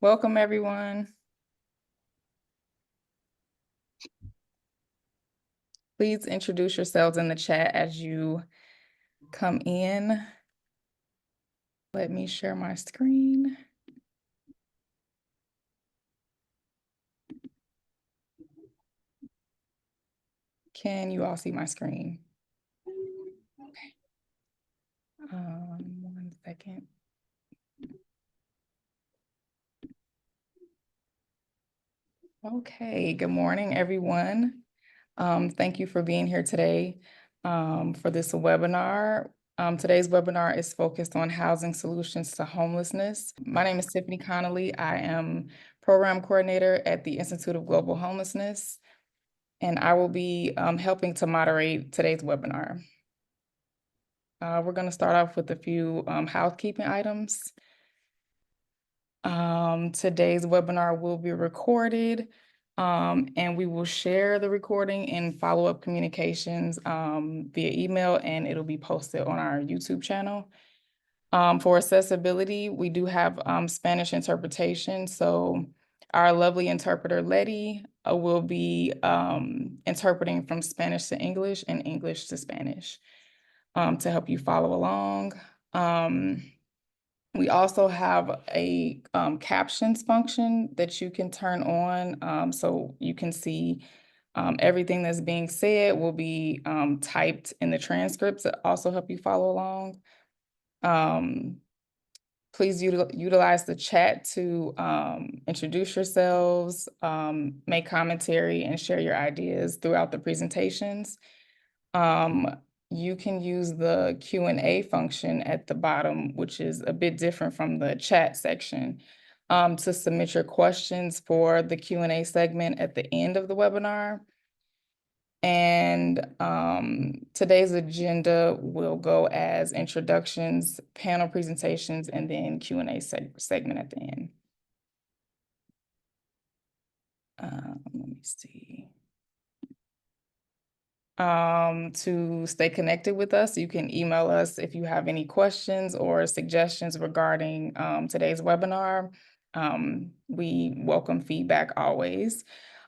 Welcome, everyone. Please introduce yourselves in the chat as you come in. Let me share my screen. Can you all see my screen? Okay. 1 second. Okay, good morning, everyone. Thank you for being here today for this webinar. Today's webinar is focused on housing solutions to homelessness. My name is Tiffany Connolly. I am program coordinator at the Institute of Global Homelessness, and I will be helping to moderate today's webinar. We're going to start off with a few housekeeping items. Today's webinar will be recorded, and we will share the recording in follow-up communications via email, and it'll be posted on our YouTube channel. For accessibility, we do have Spanish interpretation, so our lovely interpreter, Letty, will be interpreting from Spanish to English and English to Spanish to help you follow along. We also have a captions function that you can turn on so you can see everything that's being said will be typed in the transcripts that also help you follow along. Please utilize the chat to introduce yourselves, make commentary, and share your ideas throughout the presentations. You can use the Q&A function at the bottom, which is a bit different from the chat section, to submit your questions for the Q&A segment at the end of the webinar. And today's agenda will go as introductions, panel presentations, and then Q&A segment at the end. Let me see. To stay connected with us, you can email us if you have any questions or suggestions regarding today's webinar. We welcome feedback always.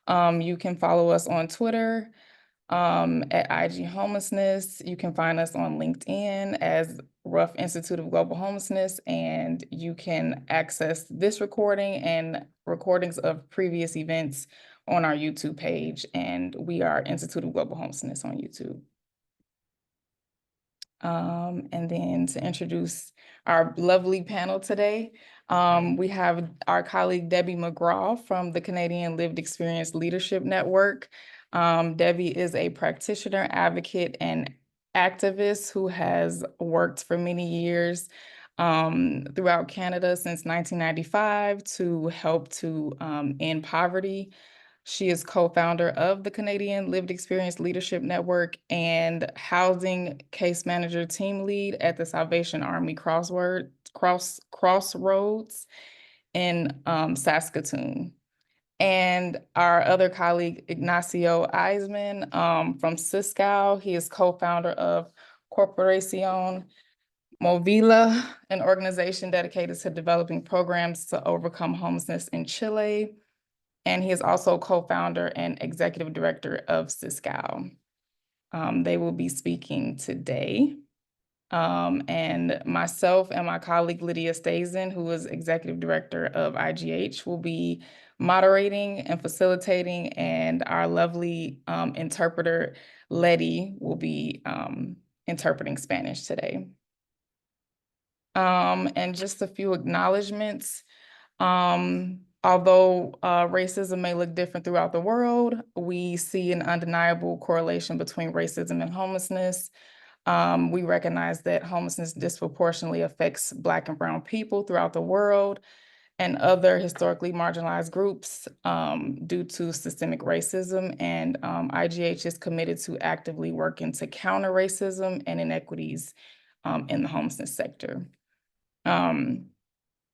You can follow us on Twitter at IG Homelessness. You can find us on LinkedIn as Rough Institute of Global Homelessness, and you can access this recording and recordings of previous events on our YouTube page, and we are Institute of Global Homelessness on YouTube. And then to introduce our lovely panel today, we have our colleague Debbie McGraw from the Canadian Lived Experience Leadership Network. Debbie is a practitioner, advocate, and activist who has worked for many years throughout Canada since 1995 to help to end poverty. She is co-founder of the Canadian Lived Experience Leadership Network and housing case manager team lead at the Salvation Army Crossroads in Saskatoon. And our other colleague, Ignacio Eissmann from CISCAL. He is co-founder of Corporación Movila, an organization dedicated to developing programs to overcome homelessness in Chile. And he is also co-founder and executive director of CISCAL. They will be speaking today. And myself and my colleague Lydia Stazen, who is executive director of IGH, will be moderating and facilitating, and our lovely interpreter Letty will be interpreting Spanish today. And just a few acknowledgements. Although racism may look different throughout the world, we see an undeniable correlation between racism and homelessness. We recognize that homelessness disproportionately affects Black and Brown people throughout the world and other historically marginalized groups due to systemic racism. And IGH is committed to actively working to counter racism and inequities in the homelessness sector.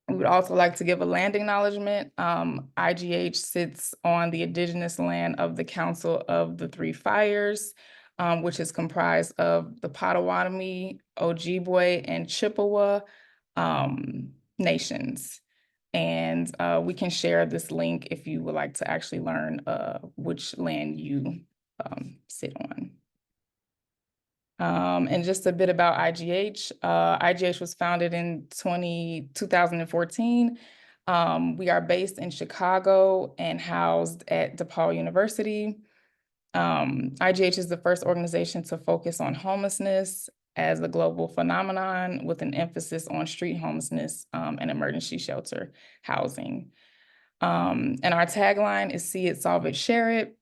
We would also like to give a land acknowledgement. IGH sits on the indigenous land of the Council of the Three Fires, which is comprised of the Potawatomi, Ojibwe, and Chippewa nations. And we can share this link if you would like to actually learn which land you sit on. And just a bit about IGH. IGH was founded in 2014. We are based in Chicago and housed at DePaul University. IGH is the first organization to focus on homelessness as a global phenomenon with an emphasis on street homelessness and emergency shelter housing. And our tagline is See It, Solve It, Share It.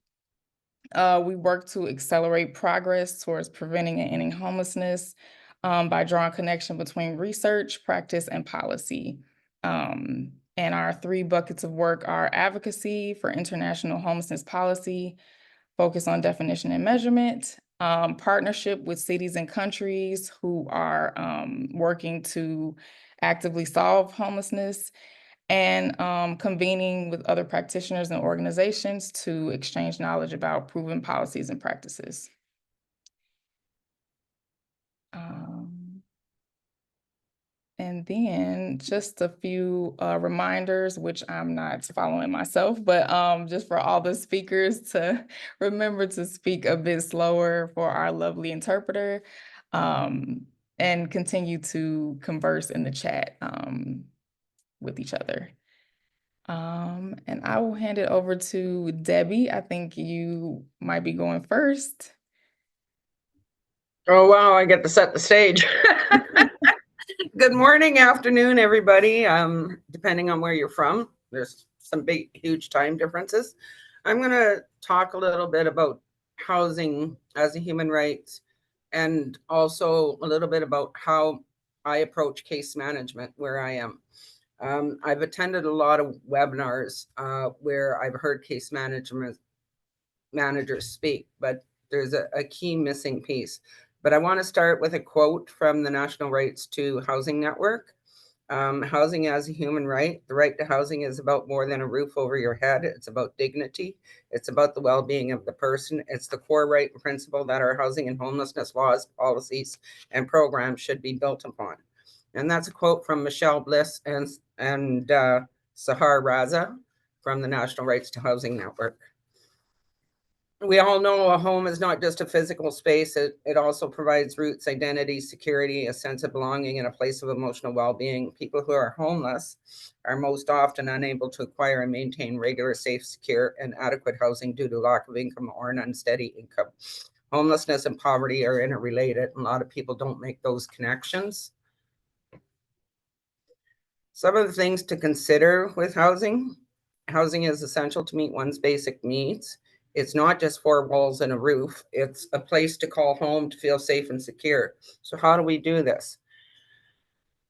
We work to accelerate progress towards preventing and ending homelessness by drawing connection between research, practice, and policy. And our 3 buckets of work are advocacy for international homelessness policy, focus on definition and measurement, partnership with cities and countries who are working to actively solve homelessness, and convening with other practitioners and organizations to exchange knowledge about proven policies and practices. And then just a few reminders, which I'm not following myself, but just for all the speakers to remember to speak a bit slower for our lovely interpreter, and continue to converse in the chat with each other. And I will hand it over to Debbie. I think you might be going first. Oh, wow, I get to set the stage. Good morning, afternoon, everybody. Depending on where you're from, there's some big, huge time differences. I'm going to talk a little bit about housing as a human right, and also a little bit about how I approach case management where I am. I've attended a lot of webinars where I've heard case management managers speak, but there's a key missing piece. But I want to start with a quote from the National Rights to Housing Network. Housing as a human right. The right to housing is about more than a roof over your head. It's about dignity. It's about the well-being of the person. It's the core right and principle that our housing and homelessness laws, policies, and programs should be built upon. And that's a quote from Michelle Bliss and Sahar Raza from the National Rights to Housing Network. We all know a home is not just a physical space. It also provides roots, identity, security, a sense of belonging, and a place of emotional well-being. People who are homeless are most often unable to acquire and maintain regular, safe, secure, and adequate housing due to lack of income or an unsteady income. Homelessness and poverty are interrelated. A lot of people don't make those connections. Some of the things to consider with housing. Housing is essential to meet one's basic needs. It's not just 4 walls and a roof. It's a place to call home, to feel safe and secure. So how do we do this?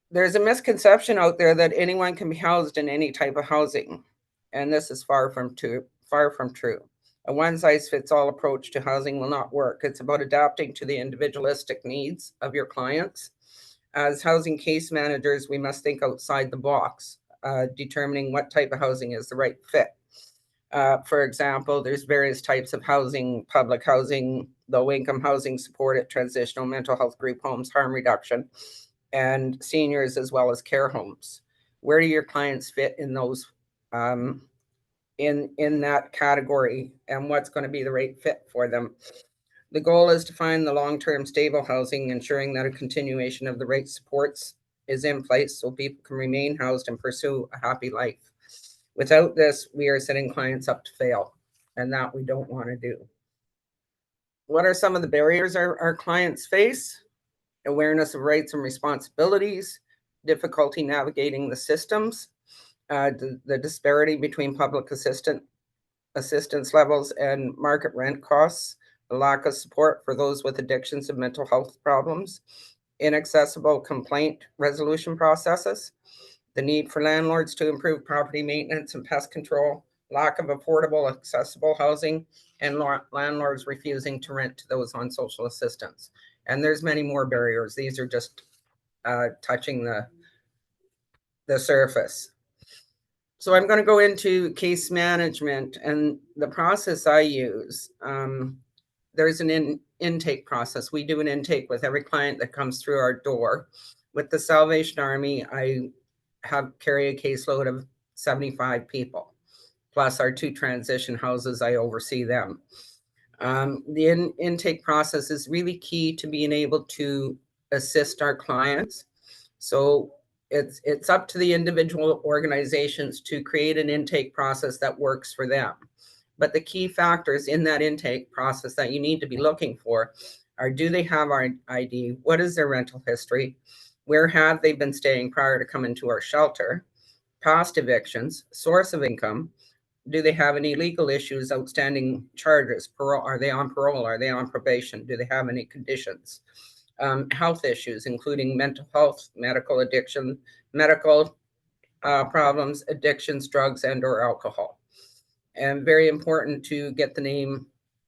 There's a misconception out there that anyone can be housed in any type of housing. And this is far from true. A one-size-fits-all approach to housing will not work. It's about adapting to the individualistic needs of your clients. As housing case managers, we must think outside the box, determining what type of housing is the right fit. For example, there's various types of housing: public housing, low-income housing, supported transitional mental health group homes, harm reduction, and seniors, as well as care homes. Where do your clients fit in those, in that category, and what's going to be the right fit for them? The goal is to find the long-term stable housing, ensuring that a continuation of the right supports is in place so people can remain housed and pursue a happy life. Without this, we are setting clients up to fail, and that we don't want to do. What are some of the barriers our clients face? Awareness of rights and responsibilities, difficulty navigating the systems, the disparity between public assistance levels and market rent costs, the lack of support for those with addictions and mental health problems, inaccessible complaint resolution processes, the need for landlords to improve property maintenance and pest control, lack of affordable, accessible housing, and landlords refusing to rent to those on social assistance. And there's many more barriers. These are just touching the surface. So I'm going to go into case management and the process I use. There's an intake process. We do an intake with every client that comes through our door. With the Salvation Army, I carry a caseload of 75 people, plus our 2 transition houses, I oversee them. The intake process is really key to being able to assist our clients. So it's up to the individual organizations to create an intake process that works for them. But the key factors in that intake process that you need to be looking for are, do they have our ID? What is their rental history? Where have they been staying prior to coming to our shelter? Past evictions, source of income. Do they have any legal issues, outstanding charges? Parole? Are they on parole? Are they on probation? Do they have any conditions? Health issues, including mental health, medical addiction, medical problems, addictions, drugs, and or alcohol. And very important to get the name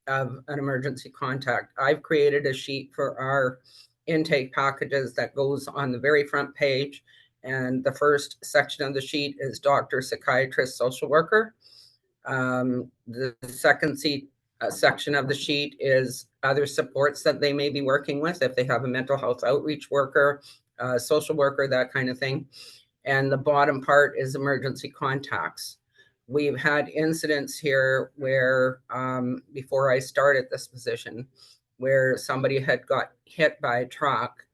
of an emergency contact. I've created a sheet for our intake packages that goes on the very front page. And the first section of the sheet is doctor, psychiatrist, social worker. The second section of the sheet is other supports that they may be working with, if they have a mental health outreach worker, social worker, that kind of thing. And the bottom part is emergency contacts. We've had incidents here where, before I started this position, where somebody had got hit by a truck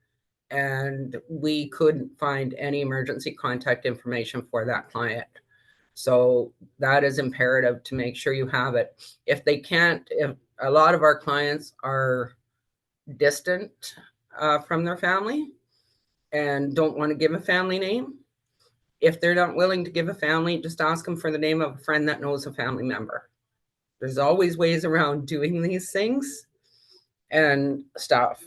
and we couldn't find any emergency contact information for that client. So that is imperative to make sure you have it. If they can't, if a lot of our clients are distant from their family and don't want to give a family name, if they're not willing to give a family, just ask them for the name of a friend that knows a family member. There's always ways around doing these things and stuff.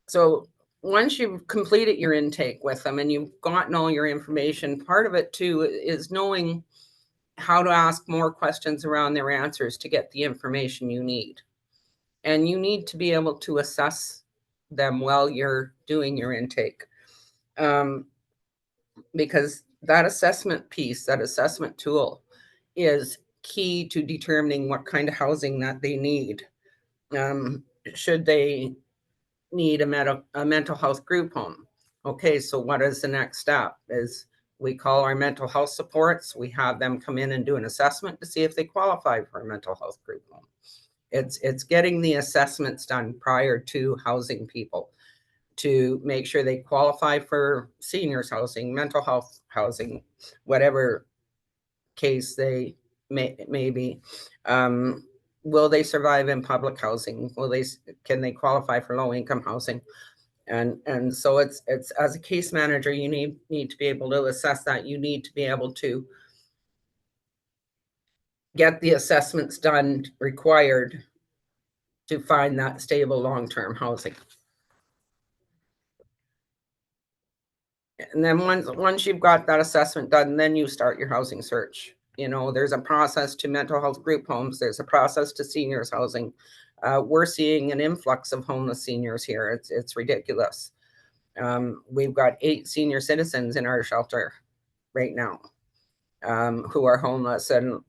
So once you've completed your intake with them and you've gotten all your information, part of it too is knowing how to ask more questions around their answers to get the information you need. And you need to be able to assess them while you're doing your intake. Because that assessment piece, that assessment tool is key to determining what kind of housing that they need. Should they need a mental health group home? Okay, so what is the next step? Is we call our mental health supports. We have them come in and do an assessment to see if they qualify for a mental health group home. It's getting the assessments done prior to housing people to make sure they qualify for seniors housing, mental health housing, whatever case they may be. Will they survive in public housing? Can they qualify for low income housing? And so it's as a case manager, you need to be able to assess that. You need to be able to get the assessments done required to find that stable long-term housing. And then once you've got that assessment done, then you start your housing search. You know, there's a process to mental health group homes. There's a process to seniors housing. We're seeing an influx of homeless seniors here. It's ridiculous. We've got 8 senior citizens in our shelter right now who are homeless. And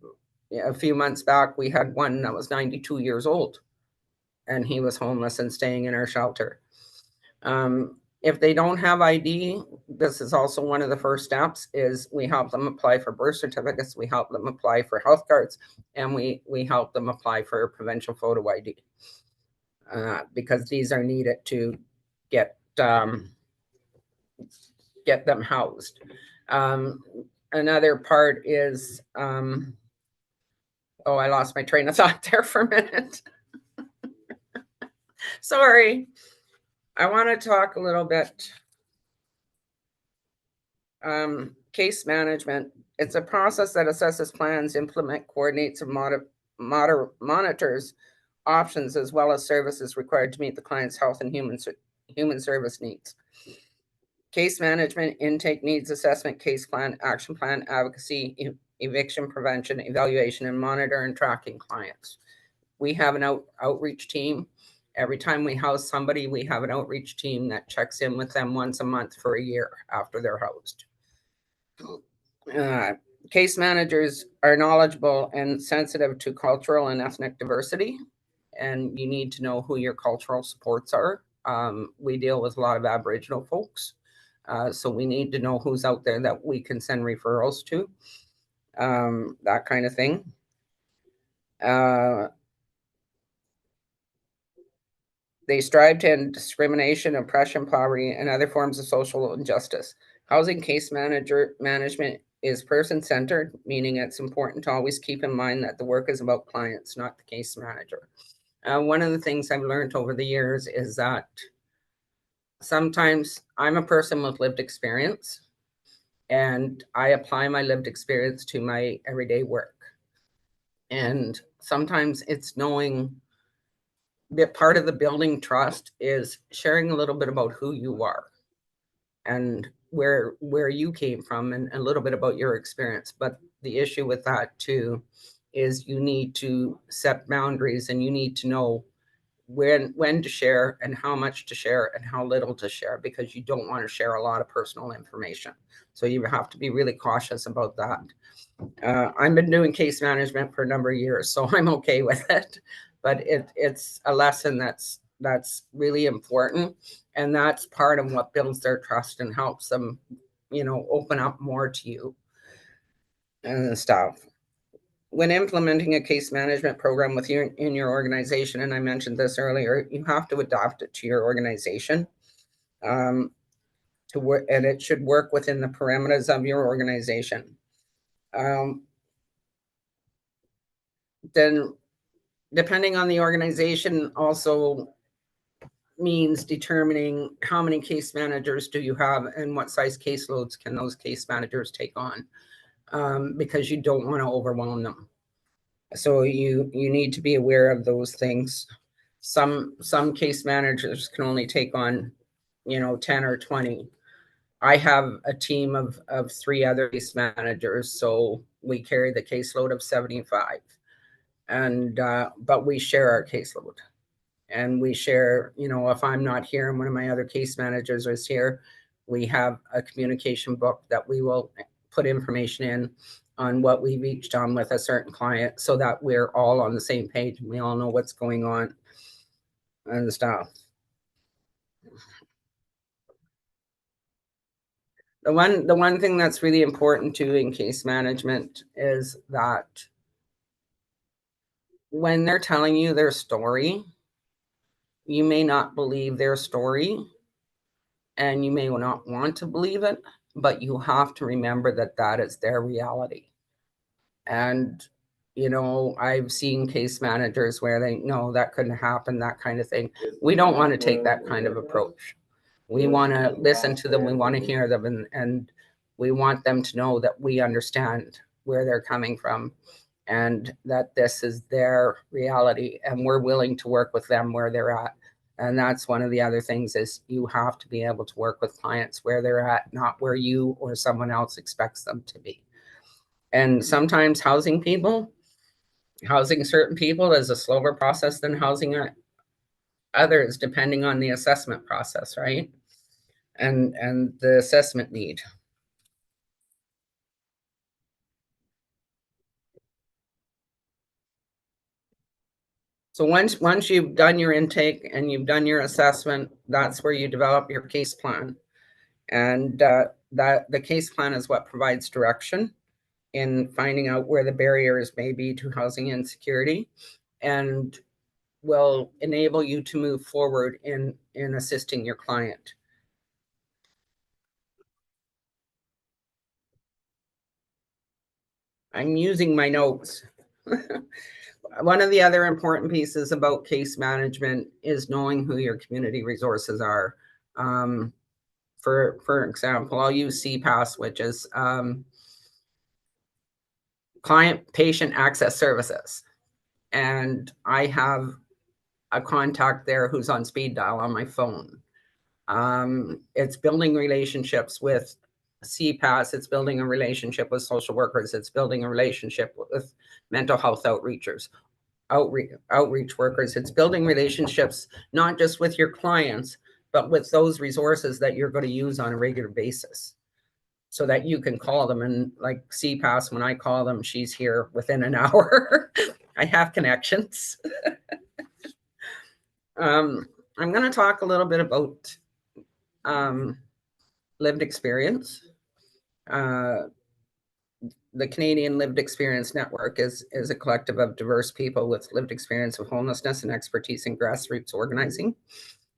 a few months back, we had one that was 92 years old, and he was homeless and staying in our shelter. If they don't have ID, this is also one of the first steps, is we help them apply for birth certificates, we help them apply for health cards, and we help them apply for provincial photo ID because these are needed to get them housed. Another part is, oh, I lost my train of thought there for a minute. Sorry. I want to talk a little bit. Case management. It's a process that assesses plans, implement, coordinates, and monitors options as well as services required to meet the client's health and human service needs. Case management, intake needs assessment, case plan, action plan, advocacy, eviction prevention, evaluation, and monitor and tracking clients. We have an outreach team. Every time we house somebody, we have an outreach team that checks in with them once a month for a year after they're housed. Case managers are knowledgeable and sensitive to cultural and ethnic diversity, and you need to know who your cultural supports are. We deal with a lot of Aboriginal folks, so we need to know who's out there that we can send referrals to. that kind of thing. They strive to end discrimination, oppression, poverty, and other forms of social injustice. Housing case management is person-centered, meaning it's important to always keep in mind that the work is about clients, not the case manager. One of the things I've learned over the years is that sometimes I'm a person with lived experience, and I apply my lived experience to my everyday work. And sometimes it's knowing that part of the building trust is sharing a little bit about who you are and where you came from, and a little bit about your experience. But the issue with that too is you need to set boundaries, and you need to know when to share and how much to share and how little to share, because you don't want to share a lot of personal information. So you have to be really cautious about that. I've been doing case management for a number of years, so I'm okay with it. But it's a lesson that's really important, and that's part of what builds their trust and helps them, open up more to you and stuff. When implementing a case management program with you in your organization, and I mentioned this earlier, you have to adapt it to your organization. To work, and it should work within the parameters of your organization. Then, depending on the organization, also means determining how many case managers do you have and what size caseloads can those case managers take on, because you don't want to overwhelm them. So you need to be aware of those things. Some case managers can only take on 10 or 20. I have a team of 3 other case managers, so we carry the caseload of 75. And but we share our caseload, and we share, if I'm not here and one of my other case managers is here, we have a communication book that we will put information in on what we reached on with a certain client, so that we're all on the same page and we all know what's going on and stuff. The one thing that's really important too in case management is that when they're telling you their story, you may not believe their story, and you may not want to believe it, but you have to remember that that is their reality. And I've seen case managers where they know that couldn't happen, that kind of thing. We don't want to take that kind of approach. We want to listen to them, we want to hear them, and we want them to know that we understand where they're coming from, and that this is their reality, and we're willing to work with them where they're at. And that's one of the other things, is you have to be able to work with clients where they're at, not where you or someone else expects them to be. And sometimes housing certain people is a slower process than housing others, depending on the assessment process, right? And the assessment need. So once you've done your intake and you've done your assessment, that's where you develop your case plan. And that the case plan is what provides direction in finding out where the barriers may be to housing insecurity, and will enable you to move forward in assisting your client. I'm using my notes. One of the other important pieces about case management is knowing who your community resources are. For example, I'll use CPAS, which is Client Patient Access Services. And I have a contact there who's on speed dial on my phone. It's building relationships with CPAS. It's building a relationship with social workers. It's building a relationship with mental health outreach workers. It's building relationships not just with your clients, but with those resources that you're going to use on a regular basis, so that you can call them. And like CPAS, when I call them, she's here within an hour. I have connections. I'm going to talk a little bit about lived experience. the Canadian Lived Experience Network is a collective of diverse people with lived experience of homelessness and expertise in grassroots organizing,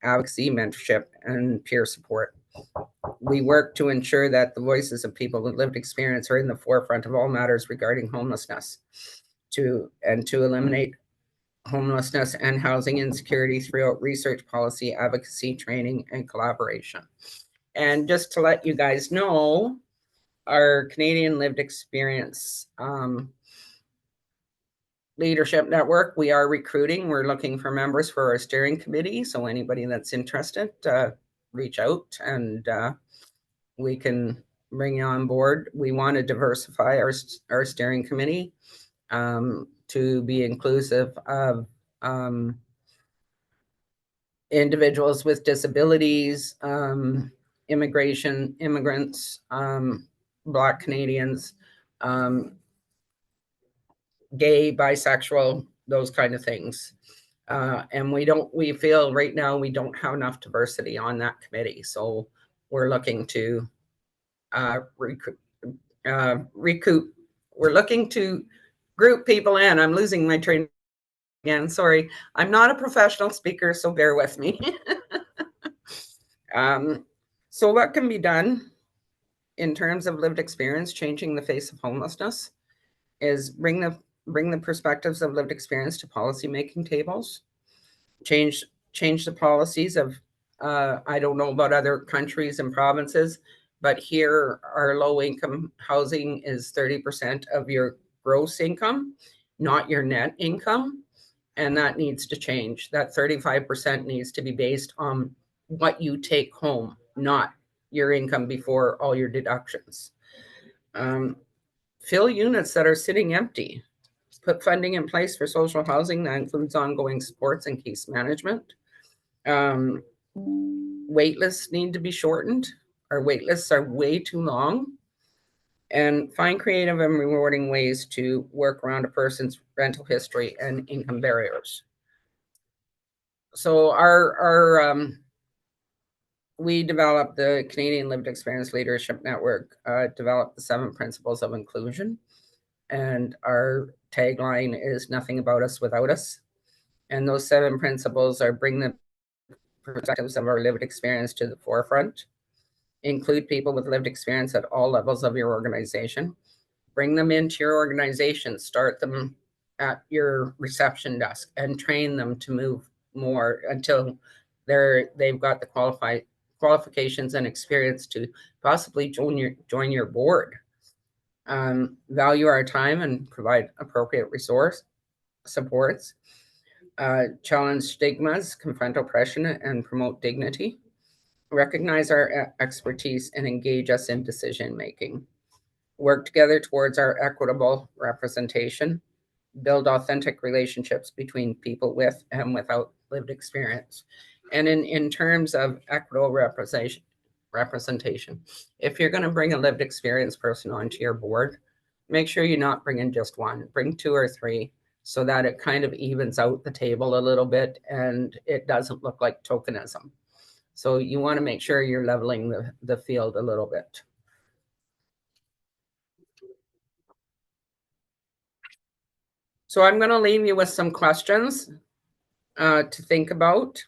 advocacy, mentorship, and peer support. We work to ensure that the voices of people with lived experience are in the forefront of all matters regarding homelessness, to eliminate homelessness and housing insecurity throughout research, policy, advocacy, training, and collaboration. And just to let you guys know, our Canadian Lived Experience Leadership Network, we are recruiting. We're looking for members for our steering committee. So anybody that's interested, reach out and we can bring you on board. We want to diversify our steering committee to be inclusive of individuals with disabilities, immigrants, Black Canadians, gay, bisexual, those kind of things. And we feel right now we don't have enough diversity on that committee. So we're looking to recruit. We're looking to group people in. I'm losing my train again. Sorry. I'm not a professional speaker, so bear with me. So what can be done in terms of lived experience, changing the face of homelessness, is bring the perspectives of lived experience to policymaking tables, change the policies of, I don't know about other countries and provinces, but here our low income housing is 30% of your gross income, not your net income. And that needs to change. That 35% needs to be based on what you take home, not your income before all your deductions. Fill units that are sitting empty. Put funding in place for social housing that includes ongoing supports and case management. Wait lists need to be shortened. Our wait lists are way too long. And find creative and rewarding ways to work around a person's rental history and income barriers. So we developed the Canadian Lived Experience Leadership Network, developed the 7 principles of inclusion. And our tagline is nothing about us without us. And those 7 principles are: bring the perspectives of our lived experience to the forefront, include people with lived experience at all levels of your organization, bring them into your organization, start them at your reception desk and train them to move more until they've got the qualifications and experience to possibly join your board. Value our time and provide appropriate resource supports. Challenge stigmas, confront oppression, and promote dignity. Recognize our expertise and engage us in decision making. Work together towards our equitable representation. Build authentic relationships between people with and without lived experience. And in terms of equitable representation, if you're going to bring a lived experience person onto your board, make sure you're not bringing just one. Bring 2 or 3 so that it kind of evens out the table a little bit and it doesn't look like tokenism. So you want to make sure you're leveling the field a little bit. So I'm going to leave you with some questions to think about.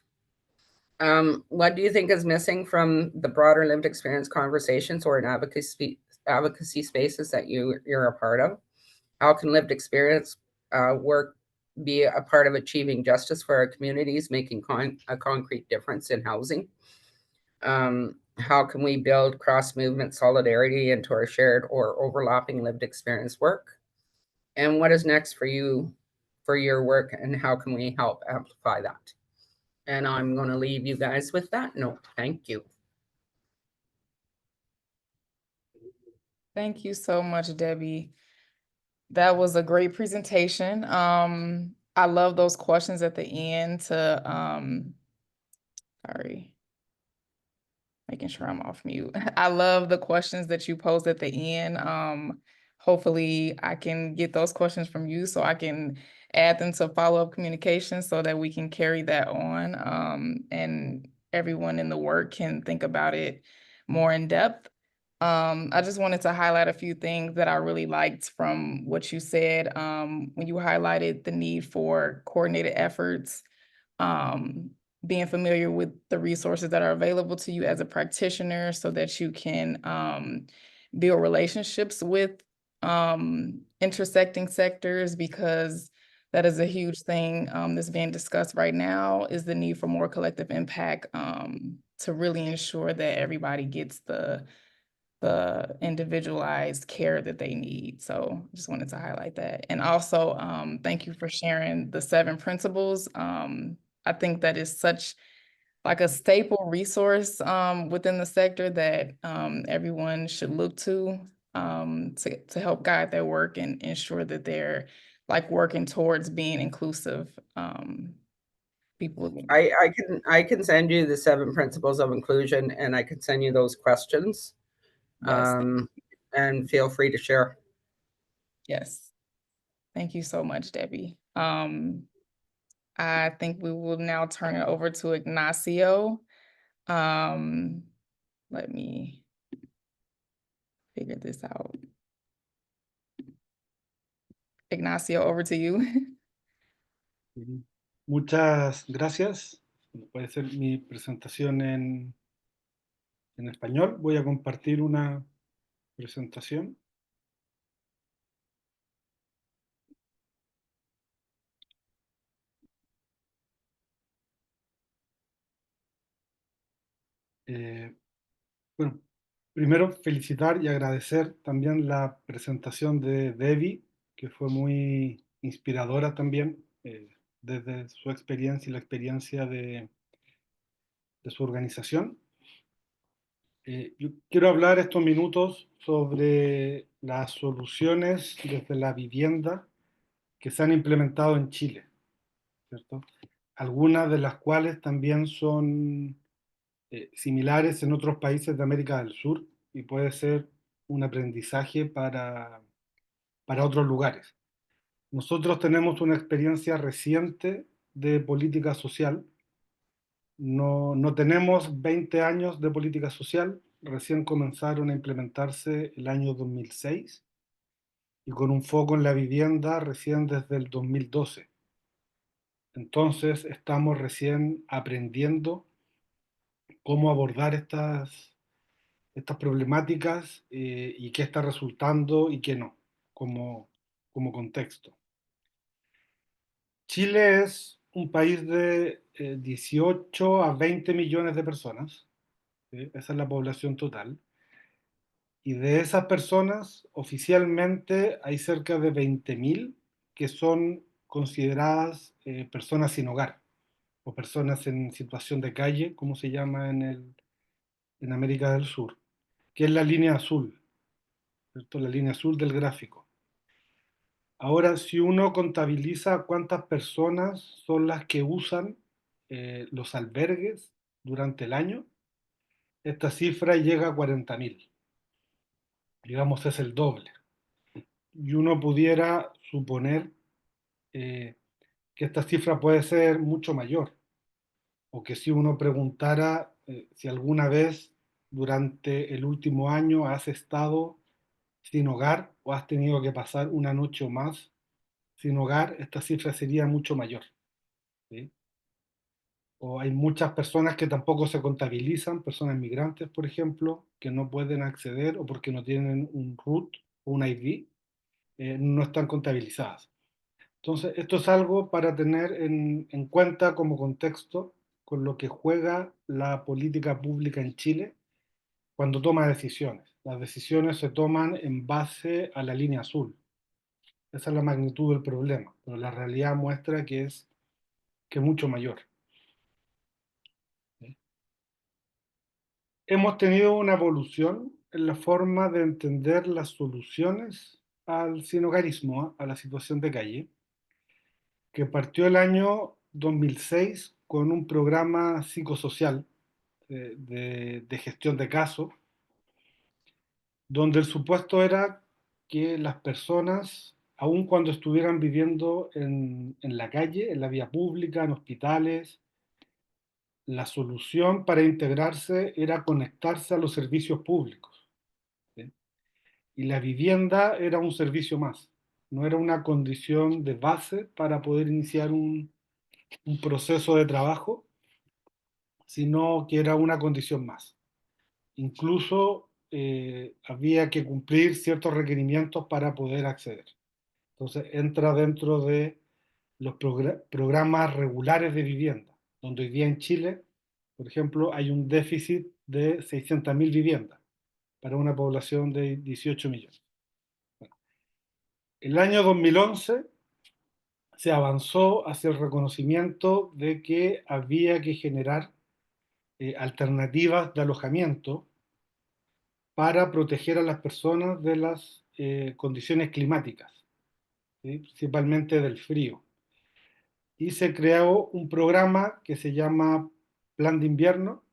What do you think is missing from the broader lived experience conversations or in advocacy spaces that you're a part of? How can lived experience work be a part of achieving justice for our communities, making a concrete difference in housing? How can we build cross-movement solidarity into our shared or overlapping lived experience work? And what is next for you, for your work, and how can we help amplify that? And I'm going to leave you guys with that note. Thank you. Thank you so much, Debbie. That was a great presentation. I love those questions at the end to, sorry, making sure I'm off mute. I love the questions that you posed at the end. Hopefully I can get those questions from you so I can add them to follow-up communication so that we can carry that on, and everyone in the work can think about it more in depth. I just wanted to highlight a few things that I really liked from what you said. When you highlighted the need for coordinated efforts, um, being familiar with the resources that are available to you as a practitioner so that you can build relationships with intersecting sectors, because that is a huge thing that's being discussed right now, is the need for more collective impact to really ensure that everybody gets the individualized care that they need. So just wanted to highlight that. And also, thank you for sharing the 7 principles. I think that is such like a staple resource within the sector that everyone should look to help guide their work and ensure that they're like working towards being inclusive people. I can send you the 7 principles of inclusion, and I can send you those questions. Yes, And feel free to share. yes. Thank you so much, Debbie. I think we will now turn it over to Ignacio. Let me figure this out. Ignacio, over to you. Muchas gracias. Puede ser mi presentación en español. Voy a compartir una presentación. Bueno, primero felicitar y agradecer también la presentación de Debbie, que fue muy inspiradora también, desde su experiencia y la experiencia de su organización. Yo quiero hablar estos minutos sobre las soluciones desde la vivienda que se han implementado en Chile, ¿cierto? Algunas de las cuales también son similares en otros países de América del Sur y puede ser un aprendizaje para otros lugares. Nosotros tenemos una experiencia reciente de política social. No tenemos 20 años de política social, recién comenzaron a implementarse el año 2006 y con un foco en la vivienda recién desde el 2012. Entonces estamos recién aprendiendo cómo abordar estas problemáticas y qué está resultando y qué no, como contexto. Chile es un país de 18 a 20 millones de personas, ¿sí? Esa es la población total. Y de esas personas, oficialmente hay cerca de 20.000 que son consideradas personas sin hogar o personas en situación de calle, como se llama en América del Sur, que es la línea azul, ¿cierto? La línea azul del gráfico. Ahora, si uno contabiliza cuántas personas son las que usan los albergues durante el año, esta cifra llega a 40.000. Digamos, es el doble. Y uno pudiera suponer eh, que esta cifra puede ser mucho mayor, o que si uno preguntara si alguna vez durante el último año has estado sin hogar o has tenido que pasar una noche o más sin hogar, esta cifra sería mucho mayor, ¿sí? O hay muchas personas que tampoco se contabilizan, personas migrantes, por ejemplo, que no pueden acceder o porque no tienen un RUT o un ID, no están contabilizadas. Entonces, esto es algo para tener en cuenta como contexto con lo que juega la política pública en Chile cuando toma decisiones. Las decisiones se toman en base a la línea azul. Esa es la magnitud del problema, pero la realidad muestra que es mucho mayor. Hemos tenido una evolución en la forma de entender las soluciones al sinhogarismo, a la situación de calle, que partió el año 2006 con un programa psicosocial de gestión de casos, donde el supuesto era que las personas, aun cuando estuvieran viviendo en la calle, en la vía pública, en hospitales, la solución para integrarse era conectarse a los servicios públicos. y la vivienda era un servicio más, no era una condición de base para poder iniciar un proceso de trabajo, sino que era una condición más. Incluso había que cumplir ciertos requerimientos para poder acceder. Entonces entra dentro de los programas regulares de vivienda, donde hoy día en Chile, por ejemplo, hay un déficit de 600.000 viviendas para una población de 18 millones. Bueno, el año 2011 se avanzó hacia el reconocimiento de que había que generar alternativas de alojamiento para proteger a las personas de las condiciones climáticas, ¿sí? Principalmente del frío. Y se creó un programa que se llama Plan de Invierno,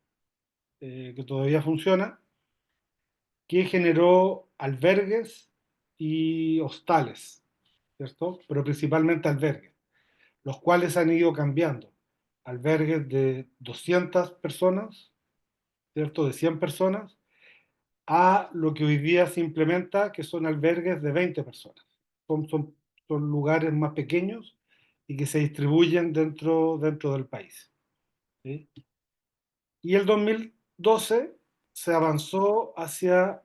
que todavía funciona, que generó albergues y hostales, ¿cierto? Pero principalmente albergues, los cuales han ido cambiando. Albergues de 200 personas, ¿cierto? De 100 personas, a lo que hoy día se implementa, que son albergues de 20 personas. Son lugares más pequeños y que se distribuyen dentro del país, ¿sí? Y el 2012 se avanzó hacia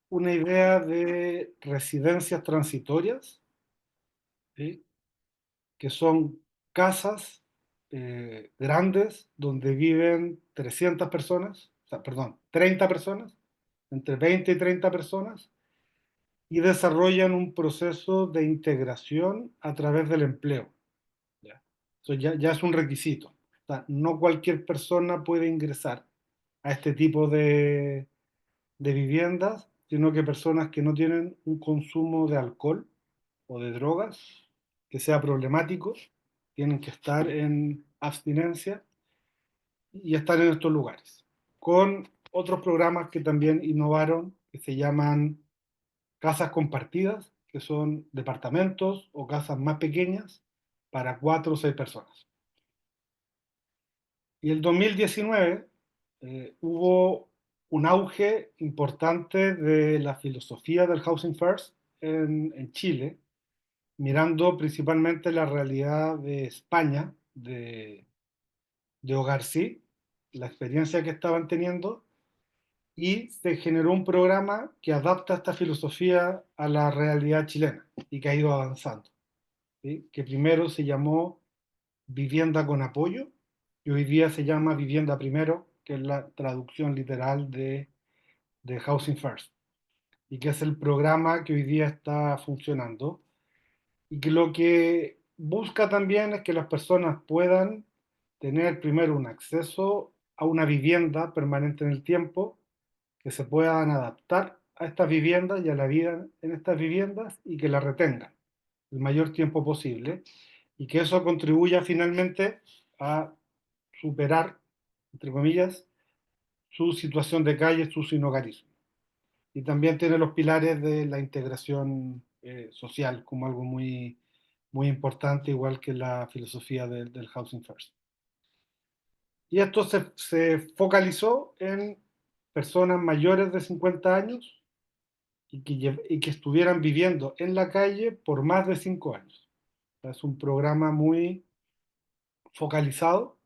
una idea de residencias transitorias, ¿sí? Que son casas grandes donde viven 300 personas, o sea, perdón, 30 personas, entre 20 y 30 personas, y desarrollan un proceso de integración a través del empleo. ¿Ya? Eso ya es un requisito. O sea, no cualquier persona puede ingresar a este tipo de viviendas, sino que personas que no tienen un consumo de alcohol o de drogas que sea problemático, tienen que estar en abstinencia y estar en estos lugares. Con otros programas que también innovaron, que se llaman casas compartidas, que son departamentos o casas más pequeñas para 4 o 6 personas. Y el 2019 hubo un auge importante de la filosofía del Housing First en Chile, mirando principalmente la realidad de España, de Hogar Sí, la experiencia que estaban teniendo, y se generó un programa que adapta esta filosofía a la realidad chilena y que ha ido avanzando, ¿sí? Que primero se llamó Vivienda con Apoyo y hoy día se llama Vivienda Primero, que es la traducción literal de Housing First, y que es el programa que hoy día está funcionando y que lo que busca también es que las personas puedan tener primero un acceso a una vivienda permanente en el tiempo, que se puedan adaptar a estas viviendas y a la vida en estas viviendas y que la retengan el mayor tiempo posible y que eso contribuya finalmente a superar, entre comillas, su situación de calle, su sinhogarismo. Y también tiene los pilares de la integración social como algo muy importante, igual que la filosofía del Housing First. Y esto se focalizó en personas mayores de 50 años y que estuvieran viviendo en la calle por más de 5 años. O sea, es un programa muy focalizado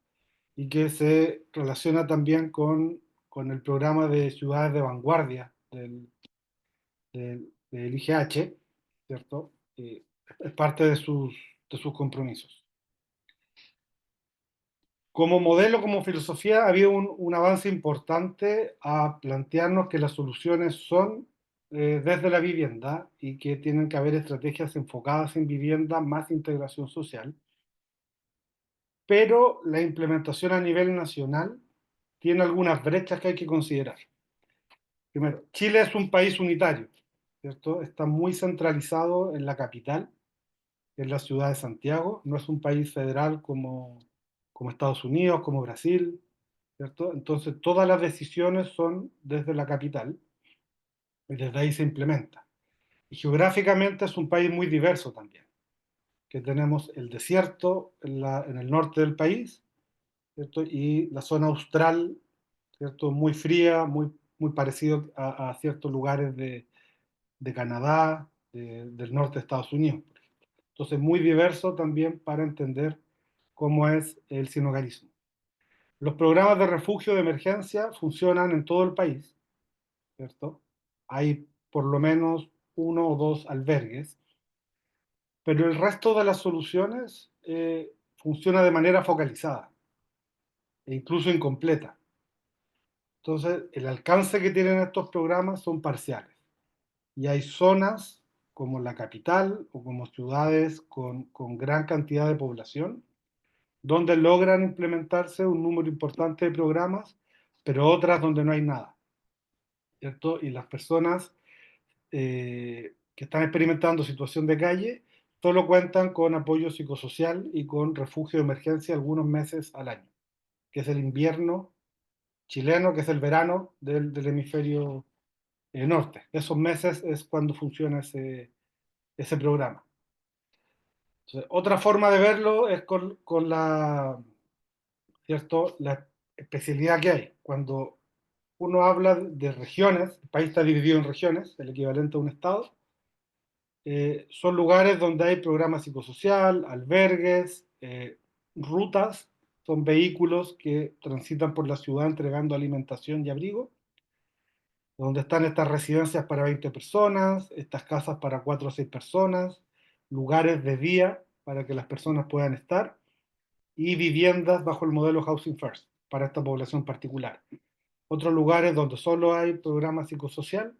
y que se relaciona también con el programa de ciudades de vanguardia del IGH, ¿cierto? Es parte de sus compromisos. Como modelo, como filosofía, ha habido un avance importante a plantearnos que las soluciones son desde la vivienda y que tienen que haber estrategias enfocadas en vivienda más integración social, pero la implementación a nivel nacional tiene algunas brechas que hay que considerar. Primero, Chile es un país unitario, ¿cierto? Está muy centralizado en la capital, en la ciudad de Santiago, no es un país federal como Estados Unidos, como Brasil, ¿cierto? Entonces todas las decisiones son desde la capital y desde ahí se implementa. Y geográficamente es un país muy diverso también, que tenemos el desierto en el norte del país, ¿cierto? Y la zona austral, ¿cierto? Muy fría, muy parecido a ciertos lugares de Canadá, del norte de Estados Unidos. Entonces, muy diverso también para entender cómo es el sinhogarismo. Los programas de refugio de emergencia funcionan en todo el país, ¿cierto? Hay por lo menos 1 o 2 albergues, pero el resto de las soluciones funciona de manera focalizada e incluso incompleta. Entonces, el alcance que tienen estos programas son parciales. Y hay zonas como la capital o como ciudades con gran cantidad de población, donde logran implementarse un número importante de programas, pero otras donde no hay nada, ¿cierto? Y las personas que están experimentando situación de calle solo cuentan con apoyo psicosocial y con refugio de emergencia algunos meses al año, que es el invierno chileno, que es el verano del hemisferio norte. Esos meses es cuando funciona ese programa. Entonces, otra forma de verlo es con la, ¿cierto? La especialidad que hay. Cuando uno habla de regiones, el país está dividido en regiones, el equivalente a un estado, son lugares donde hay programa psicosocial, albergues, rutas, son vehículos que transitan por la ciudad entregando alimentación y abrigo, donde están estas residencias para 20 personas, estas casas para 4 o 6 personas, lugares de día para que las personas puedan estar, y viviendas bajo el modelo Housing First para esta población particular. Otros lugares donde solo hay programa psicosocial,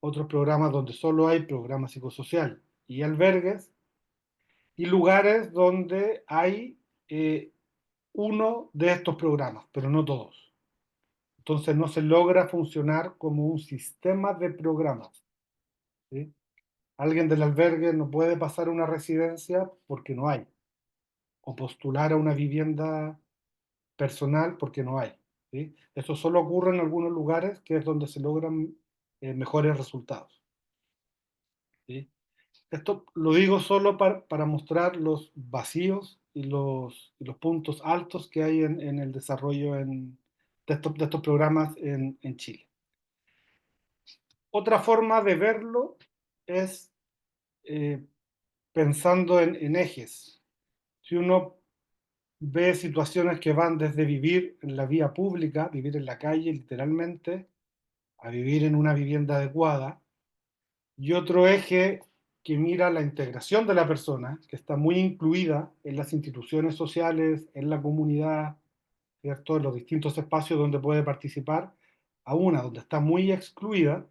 otros programas donde solo hay programa psicosocial y albergues, y lugares donde hay uno de estos programas, pero no todos. Entonces no se logra funcionar como un sistema de programas, ¿sí? Alguien del albergue no puede pasar a una residencia porque no hay, o postular a una vivienda personal porque no hay, ¿sí? Eso solo ocurre en algunos lugares que es donde se logran mejores resultados, ¿sí? Esto lo digo solo para mostrar los vacíos y los puntos altos que hay en el desarrollo de estos programas en Chile. Otra forma de verlo es eh, pensando en ejes. Si uno ve situaciones que van desde vivir en la vía pública, vivir en la calle literalmente, a vivir en una vivienda adecuada, y otro eje que mira la integración de la persona, que está muy incluida en las instituciones sociales, en la comunidad, ¿cierto? En los distintos espacios donde puede participar, a una donde está muy excluida.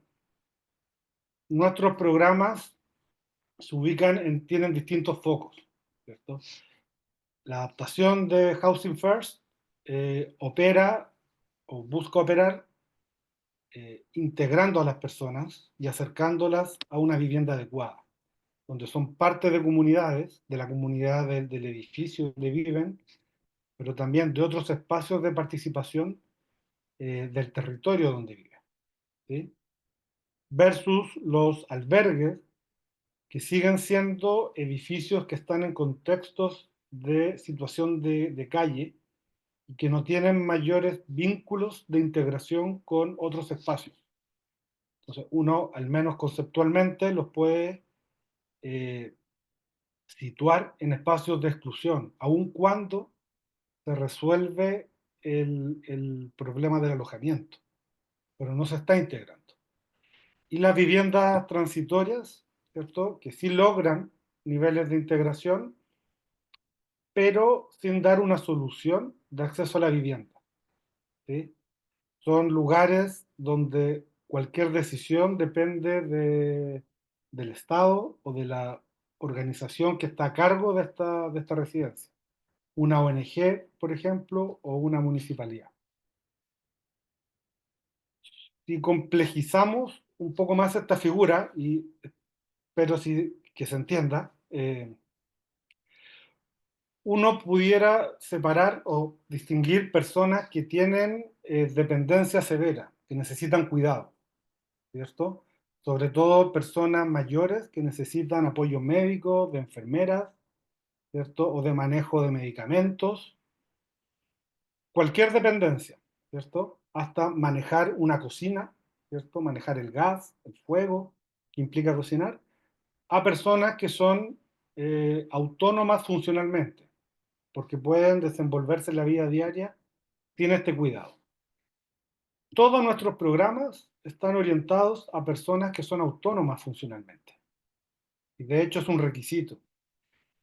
Nuestros programas se ubican tienen distintos focos, ¿cierto? La adaptación de Housing First opera o busca operar integrando a las personas y acercándolas a una vivienda adecuada, donde son parte de comunidades, de la comunidad del edificio donde viven, pero también de otros espacios de participación del territorio donde viven, ¿sí? Versus los albergues, que siguen siendo edificios que están en contextos de situación de calle y que no tienen mayores vínculos de integración con otros espacios. Entonces, uno, al menos conceptualmente, los puede eh, situar en espacios de exclusión, aun cuando se resuelve el problema del alojamiento, pero no se está integrando. Y las viviendas transitorias, ¿cierto? Que sí logran niveles de integración, pero sin dar una solución de acceso a la vivienda, ¿sí? Son lugares donde cualquier decisión depende del Estado o de la organización que está a cargo de esta residencia. Una ONG, por ejemplo, o una municipalidad. Si complejizamos un poco más esta figura, pero sí que se entienda, uno pudiera separar o distinguir personas que tienen dependencia severa, que necesitan cuidado, ¿cierto? Sobre todo personas mayores que necesitan apoyo médico, de enfermeras, ¿cierto? O de manejo de medicamentos, cualquier dependencia, ¿cierto? Hasta manejar una cocina, ¿cierto? Manejar el gas, el fuego. que implica cocinar, a personas que son autónomas funcionalmente, porque pueden desenvolverse en la vida diaria sin este cuidado. Todos nuestros programas están orientados a personas que son autónomas funcionalmente. Y de hecho es un requisito.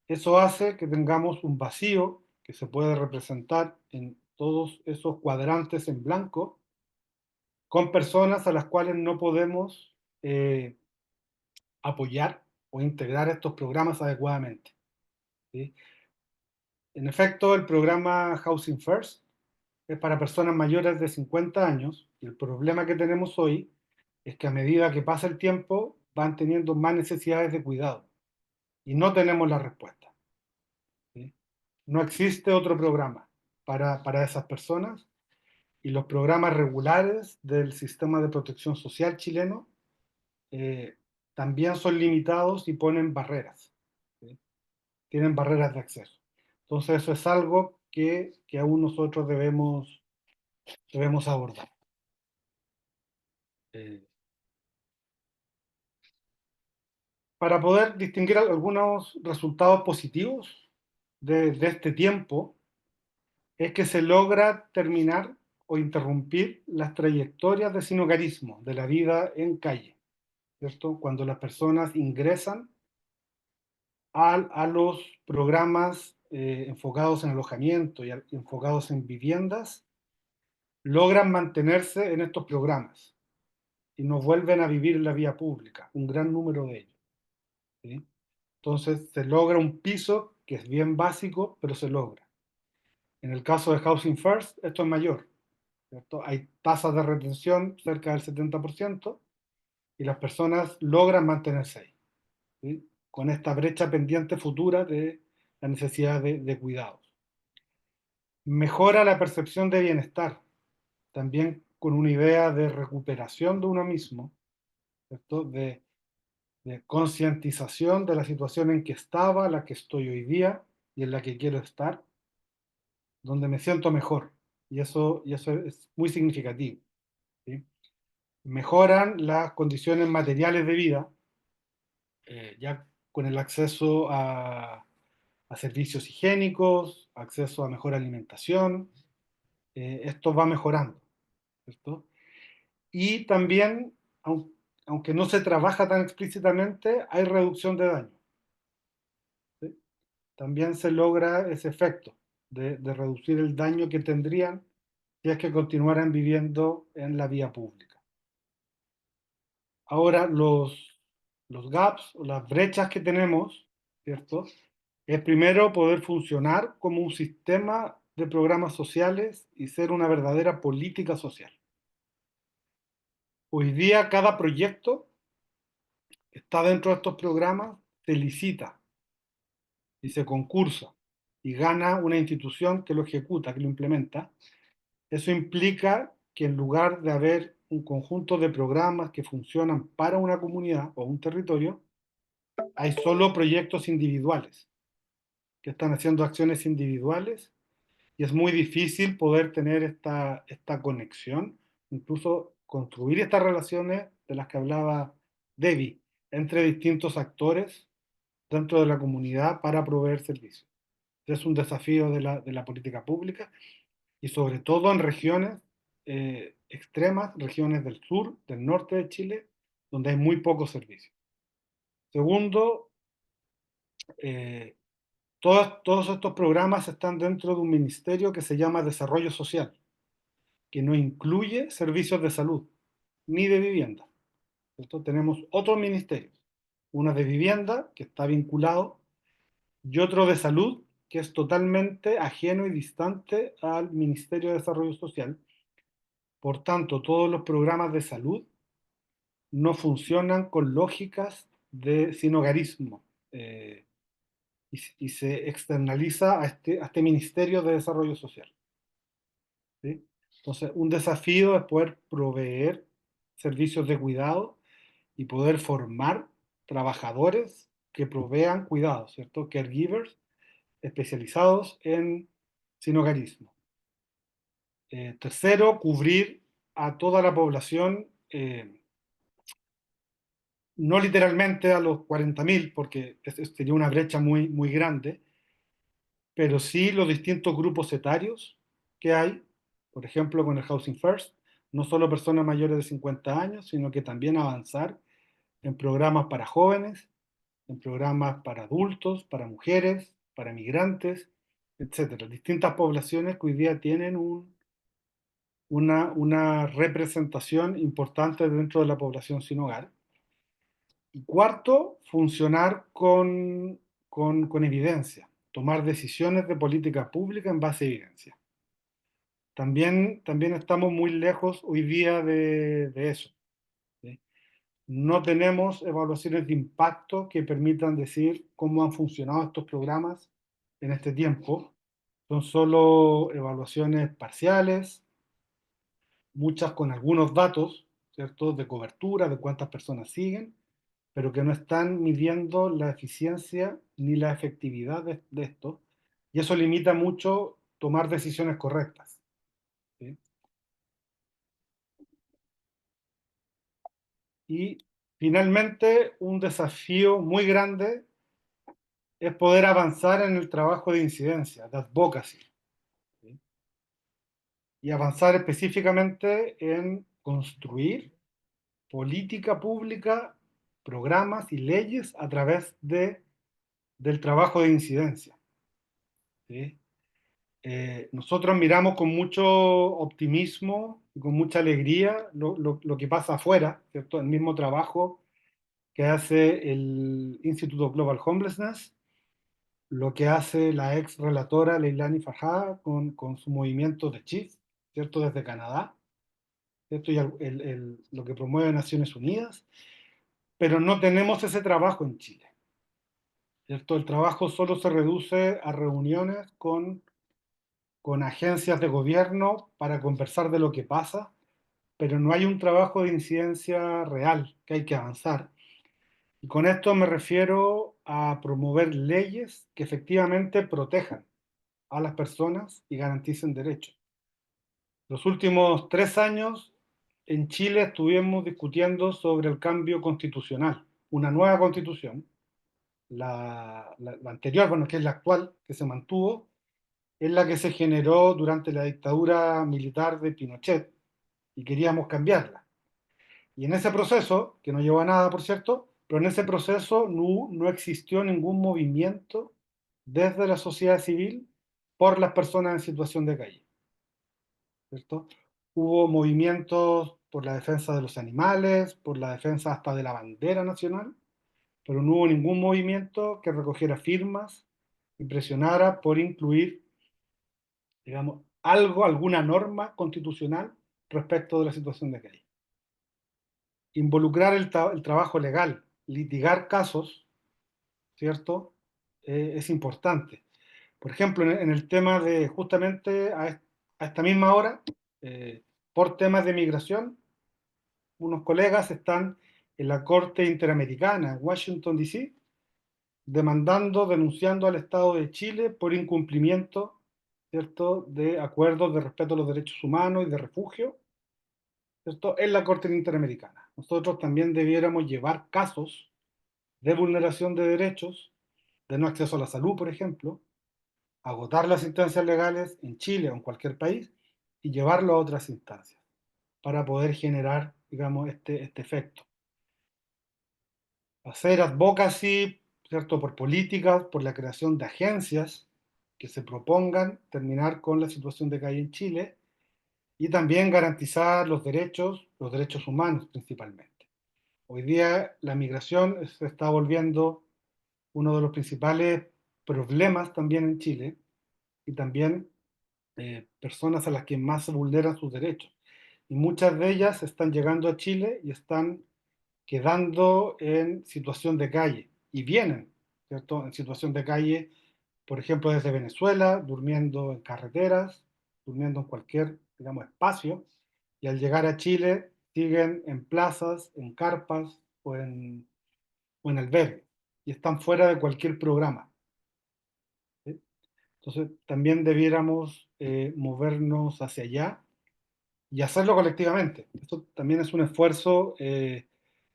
Eso hace que tengamos un vacío que se puede representar en todos esos cuadrantes en blanco con personas a las cuales no podemos apoyar o integrar estos programas adecuadamente, ¿sí? En efecto, el programa Housing First es para personas mayores de 50 años y el problema que tenemos hoy es que a medida que pasa el tiempo van teniendo más necesidades de cuidado y no tenemos la respuesta, ¿sí? No existe otro programa para esas personas y los programas regulares del sistema de protección social chileno eh, también son limitados y ponen barreras, ¿sí? Tienen barreras de acceso. Entonces eso es algo que aún nosotros debemos abordar. Eh, para poder distinguir algunos resultados positivos de este tiempo, es que se logra terminar o interrumpir las trayectorias de sinhogarismo, de la vida en calle, ¿cierto? Cuando las personas ingresan a los programas enfocados en alojamiento y enfocados en viviendas, logran mantenerse en estos programas y no vuelven a vivir en la vía pública, un gran número de ellos, ¿sí? Entonces se logra un piso que es bien básico, pero se logra. En el caso de Housing First, esto es mayor, ¿cierto? Hay tasas de retención cerca del 70% y las personas logran mantenerse ahí, ¿sí? Con esta brecha pendiente futura de la necesidad de cuidados. Mejora la percepción de bienestar, también con una idea de recuperación de uno mismo, ¿cierto? De concientización de la situación en que estaba, la que estoy hoy día y en la que quiero estar, donde me siento mejor. Y eso es muy significativo, ¿sí? Mejoran las condiciones materiales de vida, ya con el acceso a servicios higiénicos, acceso a mejor alimentación, esto va mejorando, ¿cierto? Y también, aunque no se trabaja tan explícitamente, hay reducción de daño, ¿sí? También se logra ese efecto de reducir el daño que tendrían si es que continuaran viviendo en la vía pública. Ahora, los gaps o las brechas que tenemos, ¿cierto? Es primero poder funcionar como un sistema de programas sociales y ser una verdadera política social. Hoy día cada proyecto que está dentro de estos programas se licita y se concursa y gana una institución que lo ejecuta, que lo implementa. Eso implica que en lugar de haber un conjunto de programas que funcionan para una comunidad o un territorio, hay solo proyectos individuales que están haciendo acciones individuales y es muy difícil poder tener esta conexión, incluso construir estas relaciones de las que hablaba Debbie, entre distintos actores dentro de la comunidad para proveer servicios. Es un desafío de la política pública y sobre todo en regiones extremas, regiones del sur, del norte de Chile, donde hay muy pocos servicios. Segundo, eh, todos estos programas están dentro de un ministerio que se llama Desarrollo Social, que no incluye servicios de salud ni de vivienda. Entonces tenemos otros ministerios, uno de vivienda, que está vinculado, y otro de salud, que es totalmente ajeno y distante al Ministerio de Desarrollo Social. Por tanto, todos los programas de salud no funcionan con lógicas de sinhogarismo y se externaliza a este Ministerio de Desarrollo Social, ¿sí? Entonces, un desafío es poder proveer servicios de cuidado y poder formar trabajadores que provean cuidados, ¿cierto? Caregivers especializados en sinhogarismo. Tercero, cubrir a toda la población no literalmente a los 40.000, porque sería una brecha muy, muy grande, pero sí los distintos grupos etarios que hay, por ejemplo, con el Housing First, no solo personas mayores de 50 años, sino que también avanzar en programas para jóvenes, en programas para adultos, para mujeres, para migrantes, etcétera. Distintas poblaciones que hoy día tienen una representación importante dentro de la población sin hogar. Y cuarto, funcionar con evidencia, tomar decisiones de política pública en base a evidencia. También estamos muy lejos hoy día de eso, ¿sí? No tenemos evaluaciones de impacto que permitan decir cómo han funcionado estos programas en este tiempo. Son solo evaluaciones parciales, muchas con algunos datos, ¿cierto? De cobertura, de cuántas personas siguen, pero que no están midiendo la eficiencia ni la efectividad de esto, y eso limita mucho tomar decisiones correctas, ¿sí? Y finalmente, un desafío muy grande es poder avanzar en el trabajo de incidencia, de advocacy, ¿sí? Y avanzar específicamente en construir política pública, programas y leyes a través del trabajo de incidencia, ¿sí? Nosotros miramos con mucho optimismo y con mucha alegría lo que pasa afuera, ¿cierto? El mismo trabajo que hace el Instituto Global Homelessness, lo que hace la ex relatora Leilani Farhad con su movimiento de Chief, ¿cierto? Desde Canadá, ¿cierto? Y lo que promueve Naciones Unidas, pero no tenemos ese trabajo en Chile, ¿cierto? El trabajo solo se reduce a reuniones con agencias de gobierno para conversar de lo que pasa, pero no hay un trabajo de incidencia real que hay que avanzar. Y con esto me refiero a promover leyes que efectivamente protejan a las personas y garanticen derechos. Los últimos 3 años en Chile estuvimos discutiendo sobre el cambio constitucional, una nueva constitución, la anterior, bueno, que es la actual, que se mantuvo, es la que se generó durante la dictadura militar de Pinochet y queríamos cambiarla. Y en ese proceso, que no llevó a nada, por cierto, pero en ese proceso no existió ningún movimiento desde la sociedad civil por las personas en situación de calle, ¿cierto? Hubo movimientos por la defensa de los animales, por la defensa hasta de la bandera nacional, pero no hubo ningún movimiento que recogiera firmas y presionara por incluir, digamos, algo, alguna norma constitucional respecto de la situación de calle. Involucrar el trabajo legal, litigar casos, ¿cierto? Es importante. Por ejemplo, en el tema de justamente a esta misma hora, eh, por temas de migración, unos colegas están en la Corte Interamericana, en Washington, D.C., demandando, denunciando al Estado de Chile por incumplimiento, ¿cierto?, de acuerdos de respeto a los derechos humanos y de refugio, ¿cierto?, en la Corte Interamericana. Nosotros también debiéramos llevar casos de vulneración de derechos, de no acceso a la salud, por ejemplo, agotar las instancias legales en Chile o en cualquier país y llevarlo a otras instancias para poder generar, digamos, este efecto. Hacer advocacy, ¿cierto?, por políticas, por la creación de agencias que se propongan terminar con la situación de calle en Chile y también garantizar los derechos humanos principalmente. Hoy día la migración se está volviendo uno de los principales problemas también en Chile y también personas a las que más se vulneran sus derechos. Y muchas de ellas están llegando a Chile y están quedando en situación de calle y vienen, ¿cierto?, en situación de calle, por ejemplo, desde Venezuela, durmiendo en carreteras, durmiendo en cualquier, digamos, espacio, y al llegar a Chile siguen en plazas, en carpas o en albergues, y están fuera de cualquier programa, ¿sí? Entonces, también debiéramos movernos hacia allá y hacerlo colectivamente. Esto también es un esfuerzo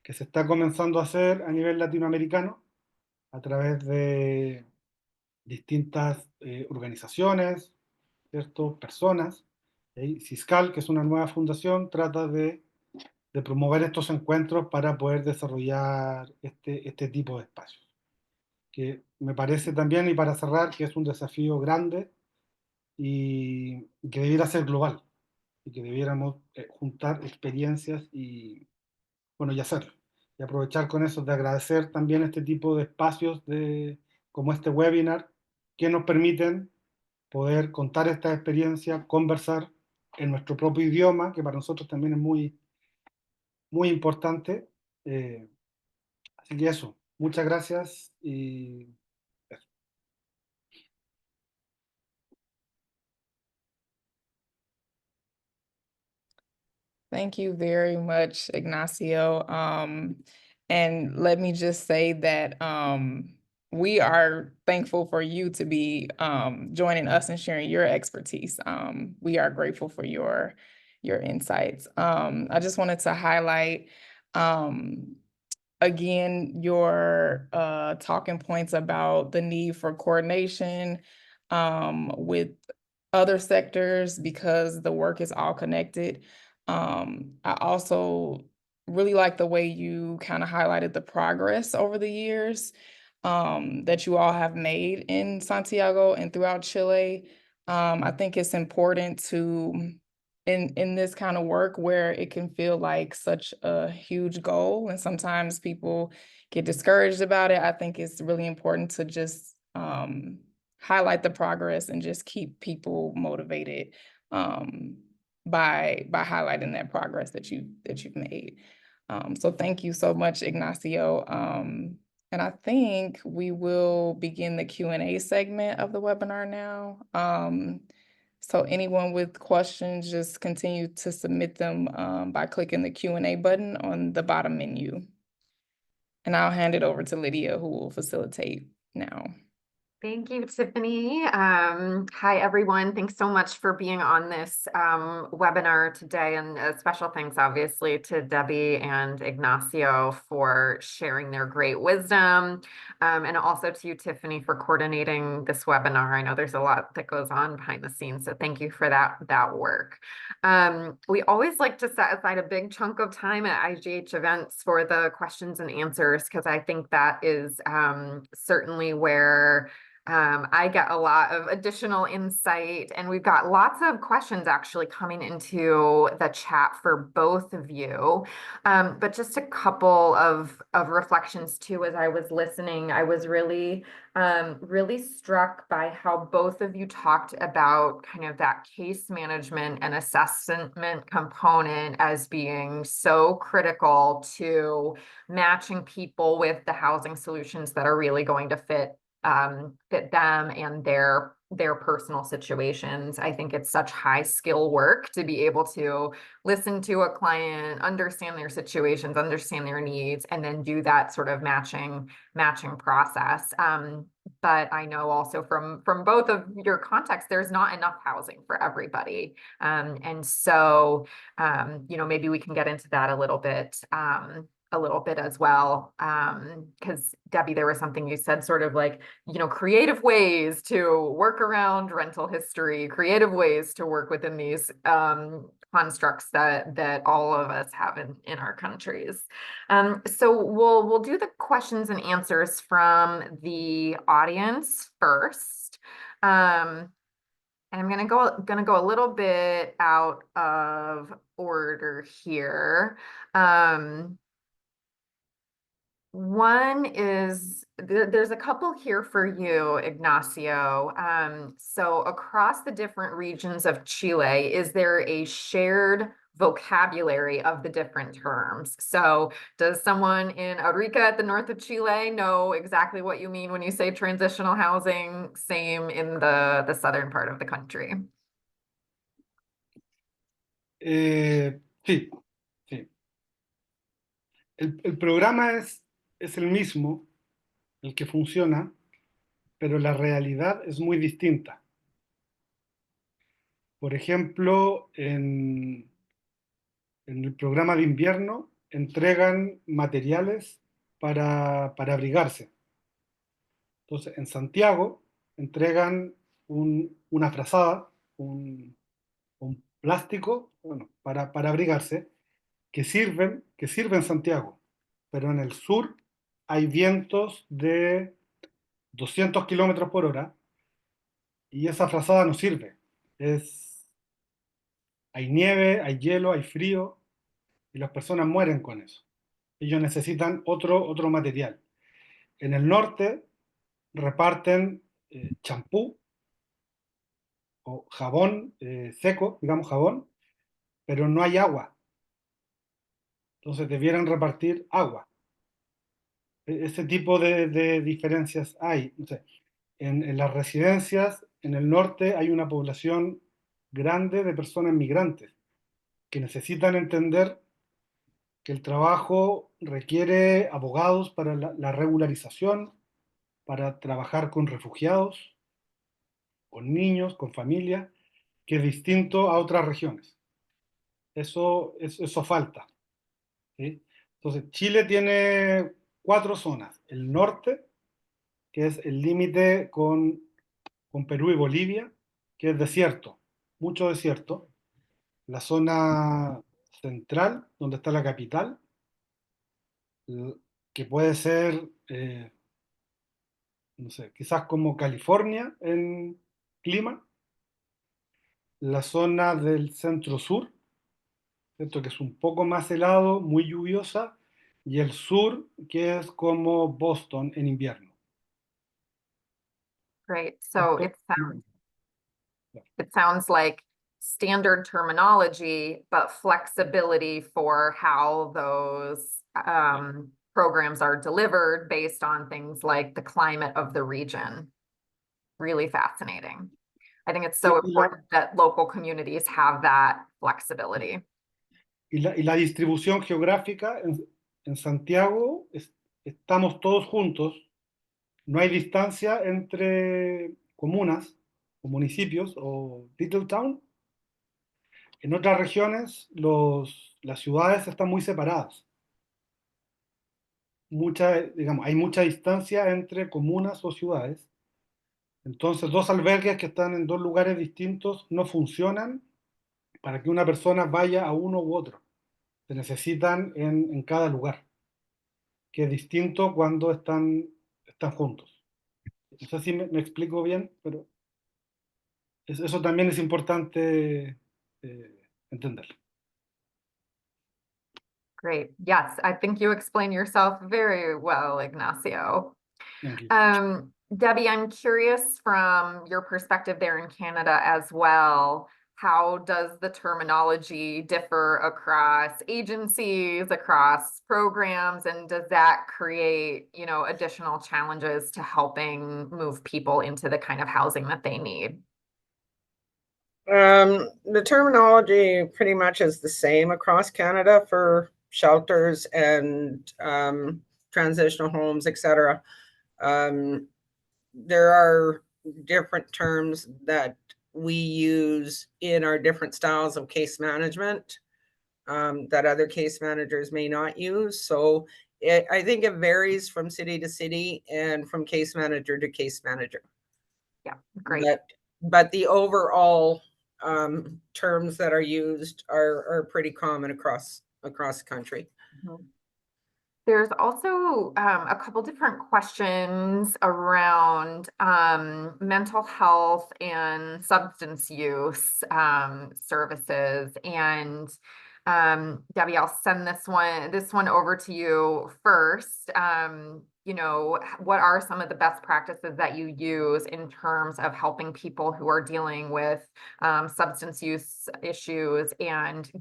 que se está comenzando a hacer a nivel latinoamericano a través de distintas organizaciones, ¿cierto? Personas. CISCAL, que es una nueva fundación, trata de promover estos encuentros para poder desarrollar este tipo de espacios. Que me parece también, y para cerrar, que es un desafío grande y que debiera ser global, y que debiéramos juntar experiencias y, bueno, y hacerlo. Y aprovechar con eso de agradecer también este tipo de espacios como este webinar que nos permiten poder contar esta experiencia, conversar en nuestro propio idioma, que para nosotros también es muy, muy importante. Eh, Así que eso, muchas gracias y eso. Thank you very much, Ignacio. And let me just say that we are thankful for you to be joining us and sharing your expertise. We are grateful for your insights. I just wanted to highlight again your talking points about the need for coordination with other sectors because the work is all connected. I also really like the way you kind of highlighted the progress over the years that you all have made in Santiago and throughout Chile. I think it's important to, in this kind of work where it can feel like such a huge goal and sometimes people get discouraged about it, I think it's really important to just highlight the progress and just keep people motivated by highlighting that progress that you've made. So thank you so much, Ignacio. And I think we will begin the Q&A segment of the webinar now. So anyone with questions, just continue to submit them by clicking the Q&A button on the bottom menu. And I'll hand it over to Lydia, who will facilitate now. Thank you, Tiffany. Hi, everyone. Thanks so much for being on this webinar today. And special thanks, obviously, to Debbie and Ignacio for sharing their great wisdom. And also to you, Tiffany, for coordinating this webinar. I know there's a lot that goes on behind the scenes, so thank you for that work. We always like to set aside a big chunk of time at IGH events for the questions and answers, because I think that is certainly where I get a lot of additional insight, and we've got lots of questions actually coming into the chat for both of you. But just a couple of reflections too, as I was listening, I was really struck by how both of you talked about kind of that case management and assessment component as being so critical to matching people with the housing solutions that are really going to fit them and their personal situations. I think it's such high skill work to be able to listen to a client, understand their situations, understand their needs, and then do that sort of matching process. But I know also from both of your contexts, there's not enough housing for everybody. And so, maybe we can get into that a little bit as well. Because Debbie, there was something you said sort of like, creative ways to work around rental history, creative ways to work within these constructs that all of us have in our countries. So we'll do the questions and answers from the audience first. And I'm gonna go a little bit out of order here. One is, there's a couple here for you, Ignacio. So across the different regions of Chile, is there a shared vocabulary of the different terms? So does someone in Arica at the north of Chile know exactly what you mean when you say transitional housing? Same in the southern part of the country. Sí, sí. El programa es el mismo, el que funciona, pero la realidad es muy distinta. Por ejemplo, en el programa de invierno entregan materiales para abrigarse. Entonces, en Santiago entregan una frazada, un plástico, bueno, para abrigarse, que sirve en Santiago, pero en el sur hay vientos de 200 kilómetros por hora y esa frazada no sirve. Hay nieve, hay hielo, hay frío y las personas mueren con eso. Ellos necesitan otro material. En el norte reparten champú o jabón seco, digamos jabón, pero no hay agua. Entonces debieran repartir agua. Ese tipo de diferencias hay. No sé, en las residencias en el norte hay una población grande de personas migrantes que necesitan entender que el trabajo requiere abogados para la regularización, para trabajar con refugiados, con niños, con familias, que es distinto a otras regiones. Eso falta. ¿Sí? Entonces, Chile tiene 4 zonas. El norte, que es el límite con Perú y Bolivia, que es desierto, mucho desierto. La zona central, donde está la capital, que puede ser, no sé, quizás como California en clima. La zona del centro sur, ¿cierto? Que es un poco más helado, muy lluviosa, y el sur, que es como Boston en invierno. Great. So Esto- it sounds like standard terminology, but flexibility for how those programs are delivered based on things like the climate of the region. Really fascinating. I think it's so important that local communities have that flexibility. y la distribución geográfica en Santiago, estamos todos juntos, no hay distancia entre comunas o municipios o little town. En otras regiones las ciudades están muy separadas. Hay mucha distancia entre comunas o ciudades. Entonces, 2 albergues que están en 2 lugares distintos no funcionan para que una persona vaya a uno u otro. Se necesitan en cada lugar, que es distinto cuando están juntos. No sé si me explico bien, pero eso también es importante entender. Great. Yes, I think you explain yourself very well, Ignacio. Thank you. Debbie, I'm curious from your perspective there in Canada as well, how does the terminology differ across agencies, across programs, and does that create, additional challenges to helping move people into the kind of housing that they need? The terminology pretty much is the same across Canada for shelters and transitional homes, etc. There are different terms that we use in our different styles of case management that other case managers may not use. So I think it varies from city to city and from case manager to case manager. Yeah, great. But the overall terms that are used are pretty common across the country. Mm-hmm. There's also a couple different questions around mental health and substance use services. And Debbie, I'll send this one over to you first. What are some of the best practices that you use in terms of helping people who are dealing with substance use issues and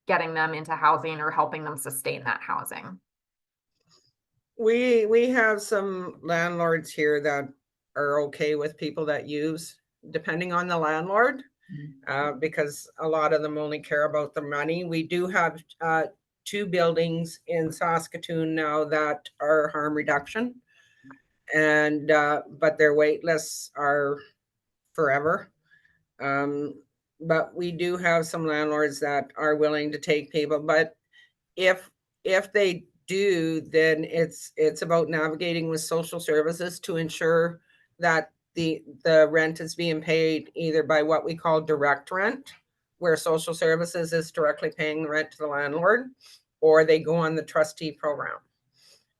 getting them into housing or helping them sustain that housing? We have some landlords here that are okay with people that use, depending on the landlord, because a lot of them only care about the money. We do have 2 buildings in Saskatoon now that are harm reduction, and but their wait lists are forever. But we do have some landlords that are willing to take people. But if if they do, then it's about navigating with social services to ensure that the rent is being paid either by what we call direct rent, where social services is directly paying the rent to the landlord, or they go on the trustee program.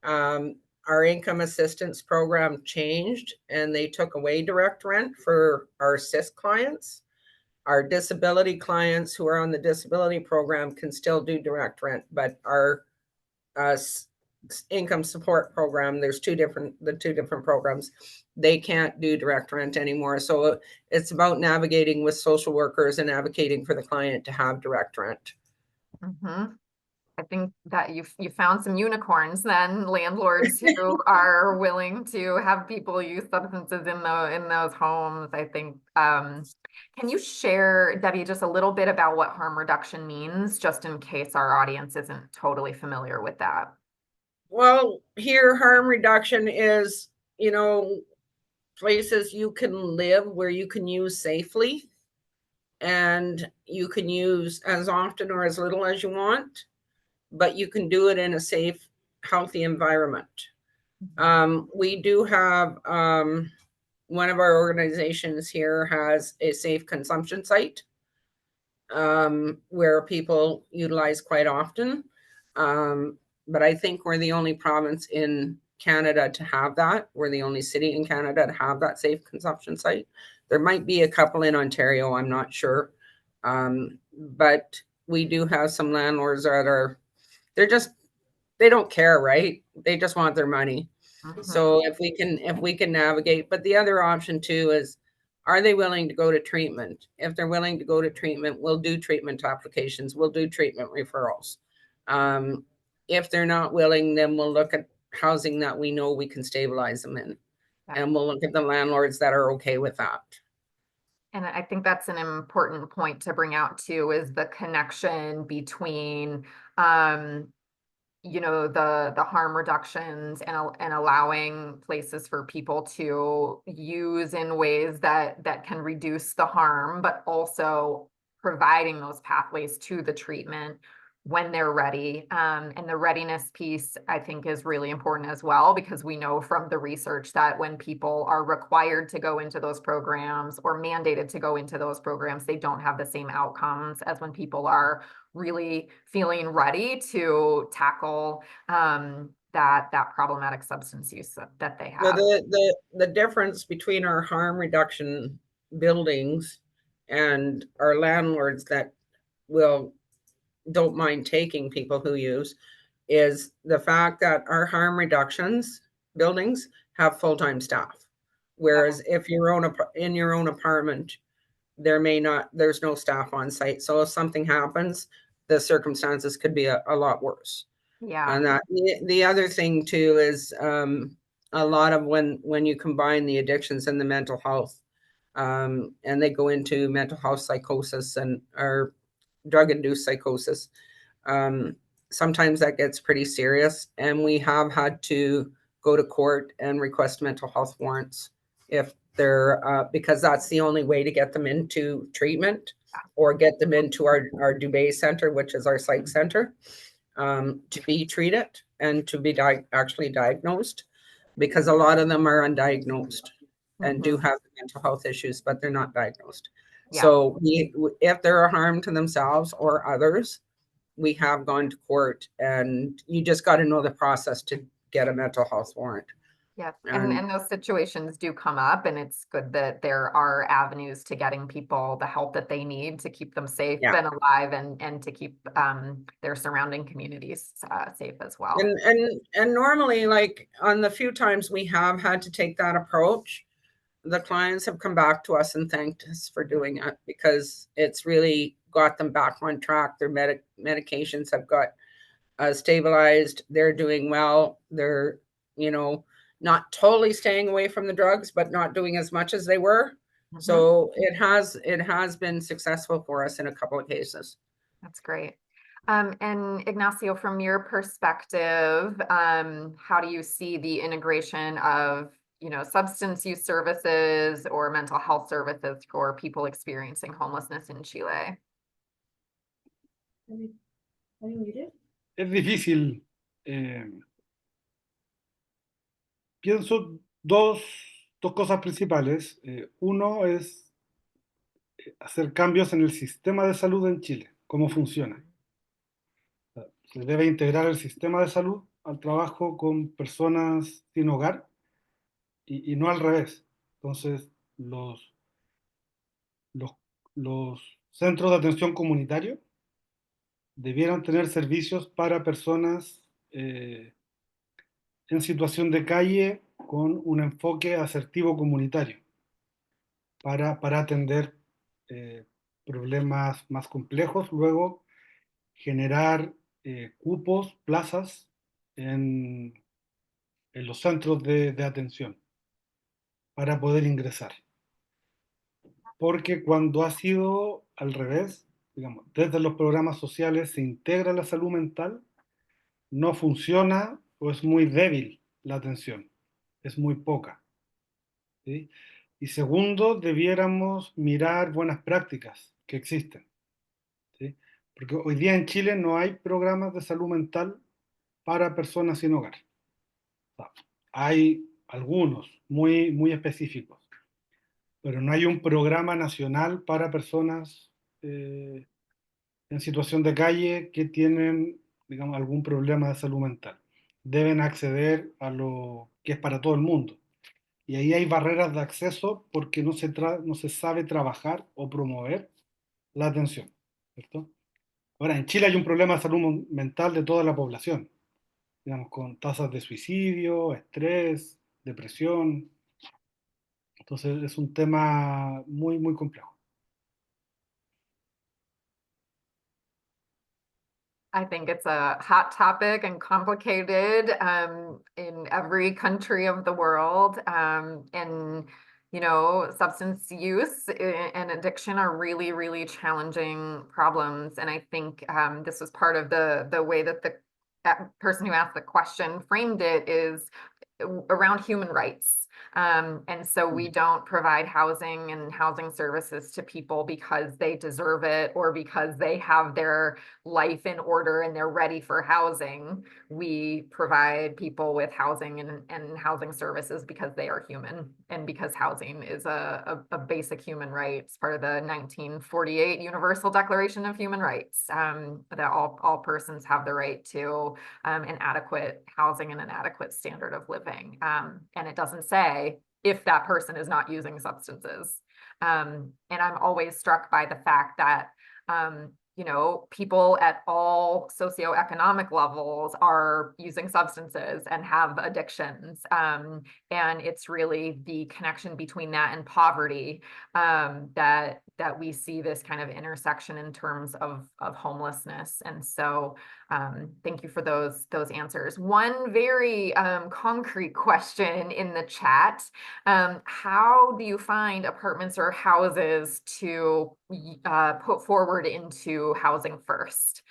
Our income assistance program changed and they took away direct rent for our CISCAL clients. Our disability clients who are on the disability program can still do direct rent, but our income support program, there's two different programs, they can't do direct rent anymore. So it's about navigating with social workers and advocating for the client to have direct rent. Mm-hmm. I think that you found some unicorns then, landlords who are willing to have people use substances in those homes. I think, can you share, Debbie, just a little bit about what harm reduction means, just in case our audience isn't totally familiar with that? Well, here harm reduction is, places you can live where you can use safely and you can use as often or as little as you want, but you can do it in a safe, healthy environment. We do have, one of our organizations here has a safe consumption site where people utilize quite often. But I think we're the only province in Canada to have that. We're the only city in Canada to have that safe consumption site. There might be a couple in Ontario, I'm not sure. But we do have some landlords that are, they don't care, right? They just want their money. Mm-hmm. So if we can navigate, but the other option too is, are they willing to go to treatment? If they're willing to go to treatment, we'll do treatment applications. We'll do treatment referrals. If they're not willing, then we'll look at housing that we know we can stabilize them in. And we'll look at the landlords that are okay with that. And I think that's an important point to bring out too, is the connection between, the harm reductions and allowing places for people to use in ways that can reduce the harm, but also providing those pathways to the treatment when they're ready. And the readiness piece, I think, is really important as well, because we know from the research that when people are required to go into those programs or mandated to go into those programs, they don't have the same outcomes as when people are really feeling ready to tackle that problematic substance use that they have. The difference between our harm reduction buildings and our landlords that don't mind taking people who use is the fact that our harm reductions buildings have full-time staff. Whereas if you're in your own apartment, there's no staff on site. So if something happens, the circumstances could be a lot worse. Yeah. And that the other thing too is a lot of when you combine the addictions and the mental health, and they go into mental health psychosis or drug-induced psychosis, sometimes that gets pretty serious, and we have had to go to court and request mental health warrants if they're because that's the only way to get them into treatment or get them into our Dubé Center, which is our psych center, to be treated and to be actually diagnosed, because a lot of them are undiagnosed and do have mental health issues, but they're not diagnosed. Yeah. So if they're a harm to themselves or others, we have gone to court, and you just got to know the process to get a mental health warrant. Yes, and those situations do come up, and it's good that there are avenues to getting people the help that they need to keep them safe and alive, and to keep their surrounding communities safe as well. And normally, like on the few times we have had to take that approach, the clients have come back to us and thanked us for doing it, because it's really got them back on track. Their medications have got stabilized. They're doing well. They're, not totally staying away from the drugs, but not doing as much as they were. So it has been successful for us in a couple of cases. That's great. And Ignacio, from your perspective, how do you see the integration of substance use services or mental health services for people experiencing homelessness in Chile? Are you muted? es difícil. Pienso dos cosas principales. Uno es hacer cambios en el sistema de salud en Chile, cómo funciona. Se debe integrar el sistema de salud al trabajo con personas sin hogar y no al revés. Entonces, los, los centros de atención comunitario debieran tener servicios para personas en situación de calle con un enfoque asertivo comunitario para atender eh, problemas más complejos, luego generar cupos, plazas en los centros de atención para poder ingresar. Porque cuando ha sido al revés, digamos, desde los programas sociales se integra la salud mental, no funciona o es muy débil la atención, es muy poca. ¿Sí? Y segundo, debiéramos mirar buenas prácticas que existen. ¿Sí? Porque hoy día en Chile no hay programas de salud mental para personas sin hogar. O sea, hay algunos muy específicos, pero no hay un programa nacional para personas en situación de calle que tienen, digamos, algún problema de salud mental. Deben acceder a lo que es para todo el mundo. Y ahí hay barreras de acceso porque no se sabe trabajar o promover la atención, ¿cierto? Ahora, en Chile hay un problema de salud mental de toda la población, digamos, con tasas de suicidio, estrés, depresión. Entonces es un tema muy complejo. I think it's a hot topic and complicated in every country of the world. And, you know, substance use and addiction are really, really challenging problems. And I think this was part of the way that the person who asked the question framed it is around human rights. And so we don't provide housing and housing services to people because they deserve it or because they have their life in order and they're ready for housing. We provide people with housing and housing services because they are human and because housing is a basic human right. It's part of the 1948 Universal Declaration of Human Rights, that all persons have the right to an adequate housing and an adequate standard of living. And it doesn't say if that person is not using substances. And I'm always struck by the fact that, you know, people at all socioeconomic levels are using substances and have addictions. And it's really the connection between that and poverty that we see this kind of intersection in terms of homelessness. And so thank you for those answers. One very concrete question in the chat. How do you find apartments or houses to put forward into Housing First?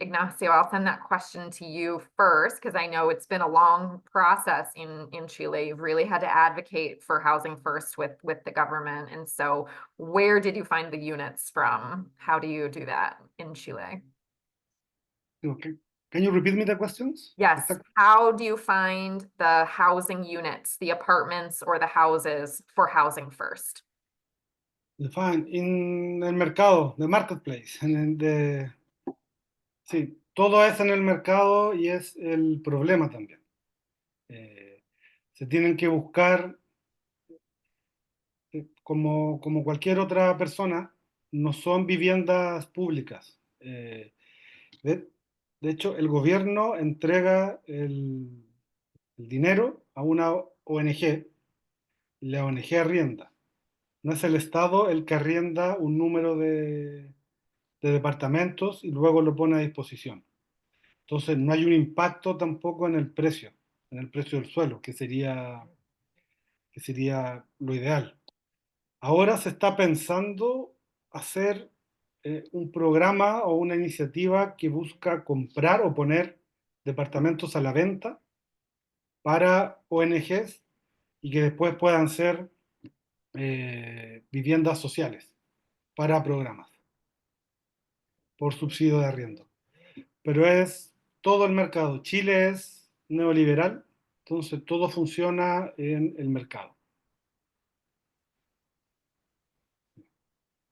Ignacio, I'll send that question to you first, because I know it's been a long process in Chile. You've really had to advocate for Housing First with the government. And so where did you find the units from? How do you do that in Chile? Okay. Can you repeat me the questions? Yes. How do you find the housing units, the apartments or the houses for Housing First? Fine. En el mercado, the marketplace. Sí, todo es en el mercado y es el problema también. Se tienen que buscar, como cualquier otra persona, no son viviendas públicas. De hecho, el gobierno entrega el dinero a una ONG y la ONG arrienda. No es el Estado el que arrienda un número de departamentos y luego lo pone a disposición. Entonces, no hay un impacto tampoco en el precio del suelo, que sería lo ideal. Ahora se está pensando hacer un programa o una iniciativa que busca comprar o poner departamentos a la venta para ONGs y que después puedan ser viviendas sociales para programas por subsidio de arriendo. pero es todo el mercado. Chile es neoliberal, entonces todo funciona en el mercado.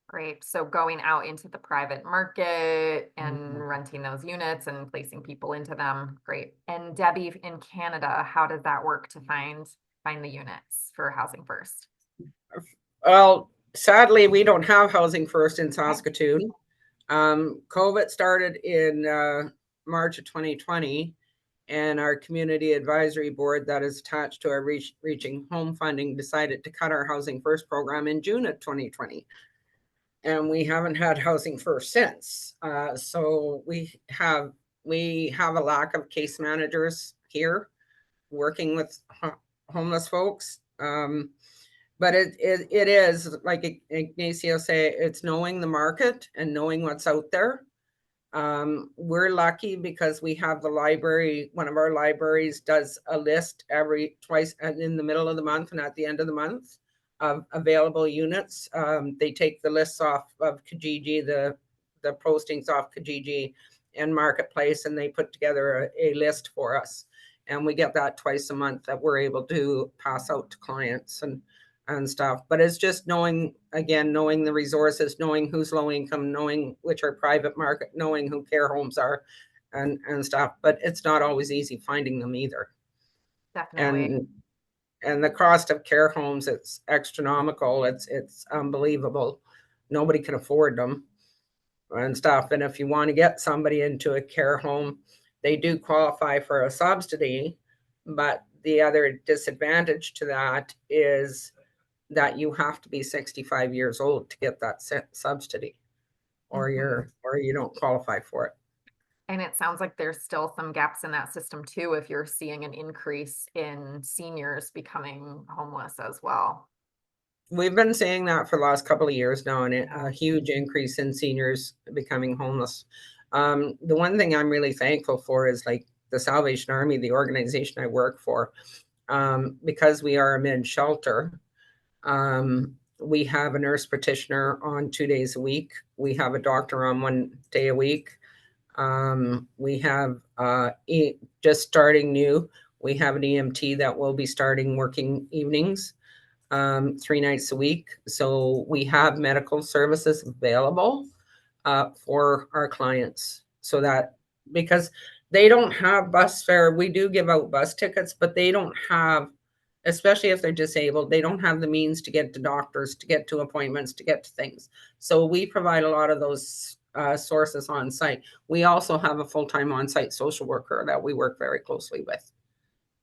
Great. So going out into the private market and renting those units and placing people into them. Great. And Debbie, in Canada, how does that work to find the units for Housing First? Well, sadly, we don't have Housing First in Saskatoon. COVID started in March of 2020, and our community advisory board that is attached to our Reaching Home funding decided to cut our Housing First program in June of 2020. And we haven't had Housing First since. So we have a lack of case managers here working with homeless folks. But it is, like Ignacio said, it's knowing the market and knowing what's out there. We're lucky because we have the library. One of our libraries does a list twice in the middle of the month and at the end of the month of available units. They take the lists off of Kijiji, the postings off Kijiji and Marketplace, and they put together a list for us. And we get that twice a month that we're able to pass out to clients and stuff. But it's just knowing the resources, knowing who's low income, knowing which are private market, knowing who care homes are and stuff. But it's not always easy finding them either. Definitely. And the cost of care homes, it's astronomical. It's unbelievable. Nobody can afford them and stuff. And if you want to get somebody into a care home, they do qualify for a subsidy. But the other disadvantage to that is that you have to be 65 years old to get that subsidy, or you don't qualify for it. And it sounds like there's still some gaps in that system too, if you're seeing an increase in seniors becoming homeless as well. We've been seeing that for the last couple of years now, and a huge increase in seniors becoming homeless. The one thing I'm really thankful for is like the Salvation Army, the organization I work for, because we are a men's shelter. We have a nurse practitioner on 2 days a week. We have a doctor on 1 day a week. We have just starting new. We have an EMT that will be starting working evenings 3 nights a week. So we have medical services available for our clients, so that because they don't have bus fare. We do give out bus tickets, but they don't have, especially if they're disabled, they don't have the means to get to doctors, to get to appointments, to get to things. So we provide a lot of those sources on site. We also have a full-time on-site social worker that we work very closely with.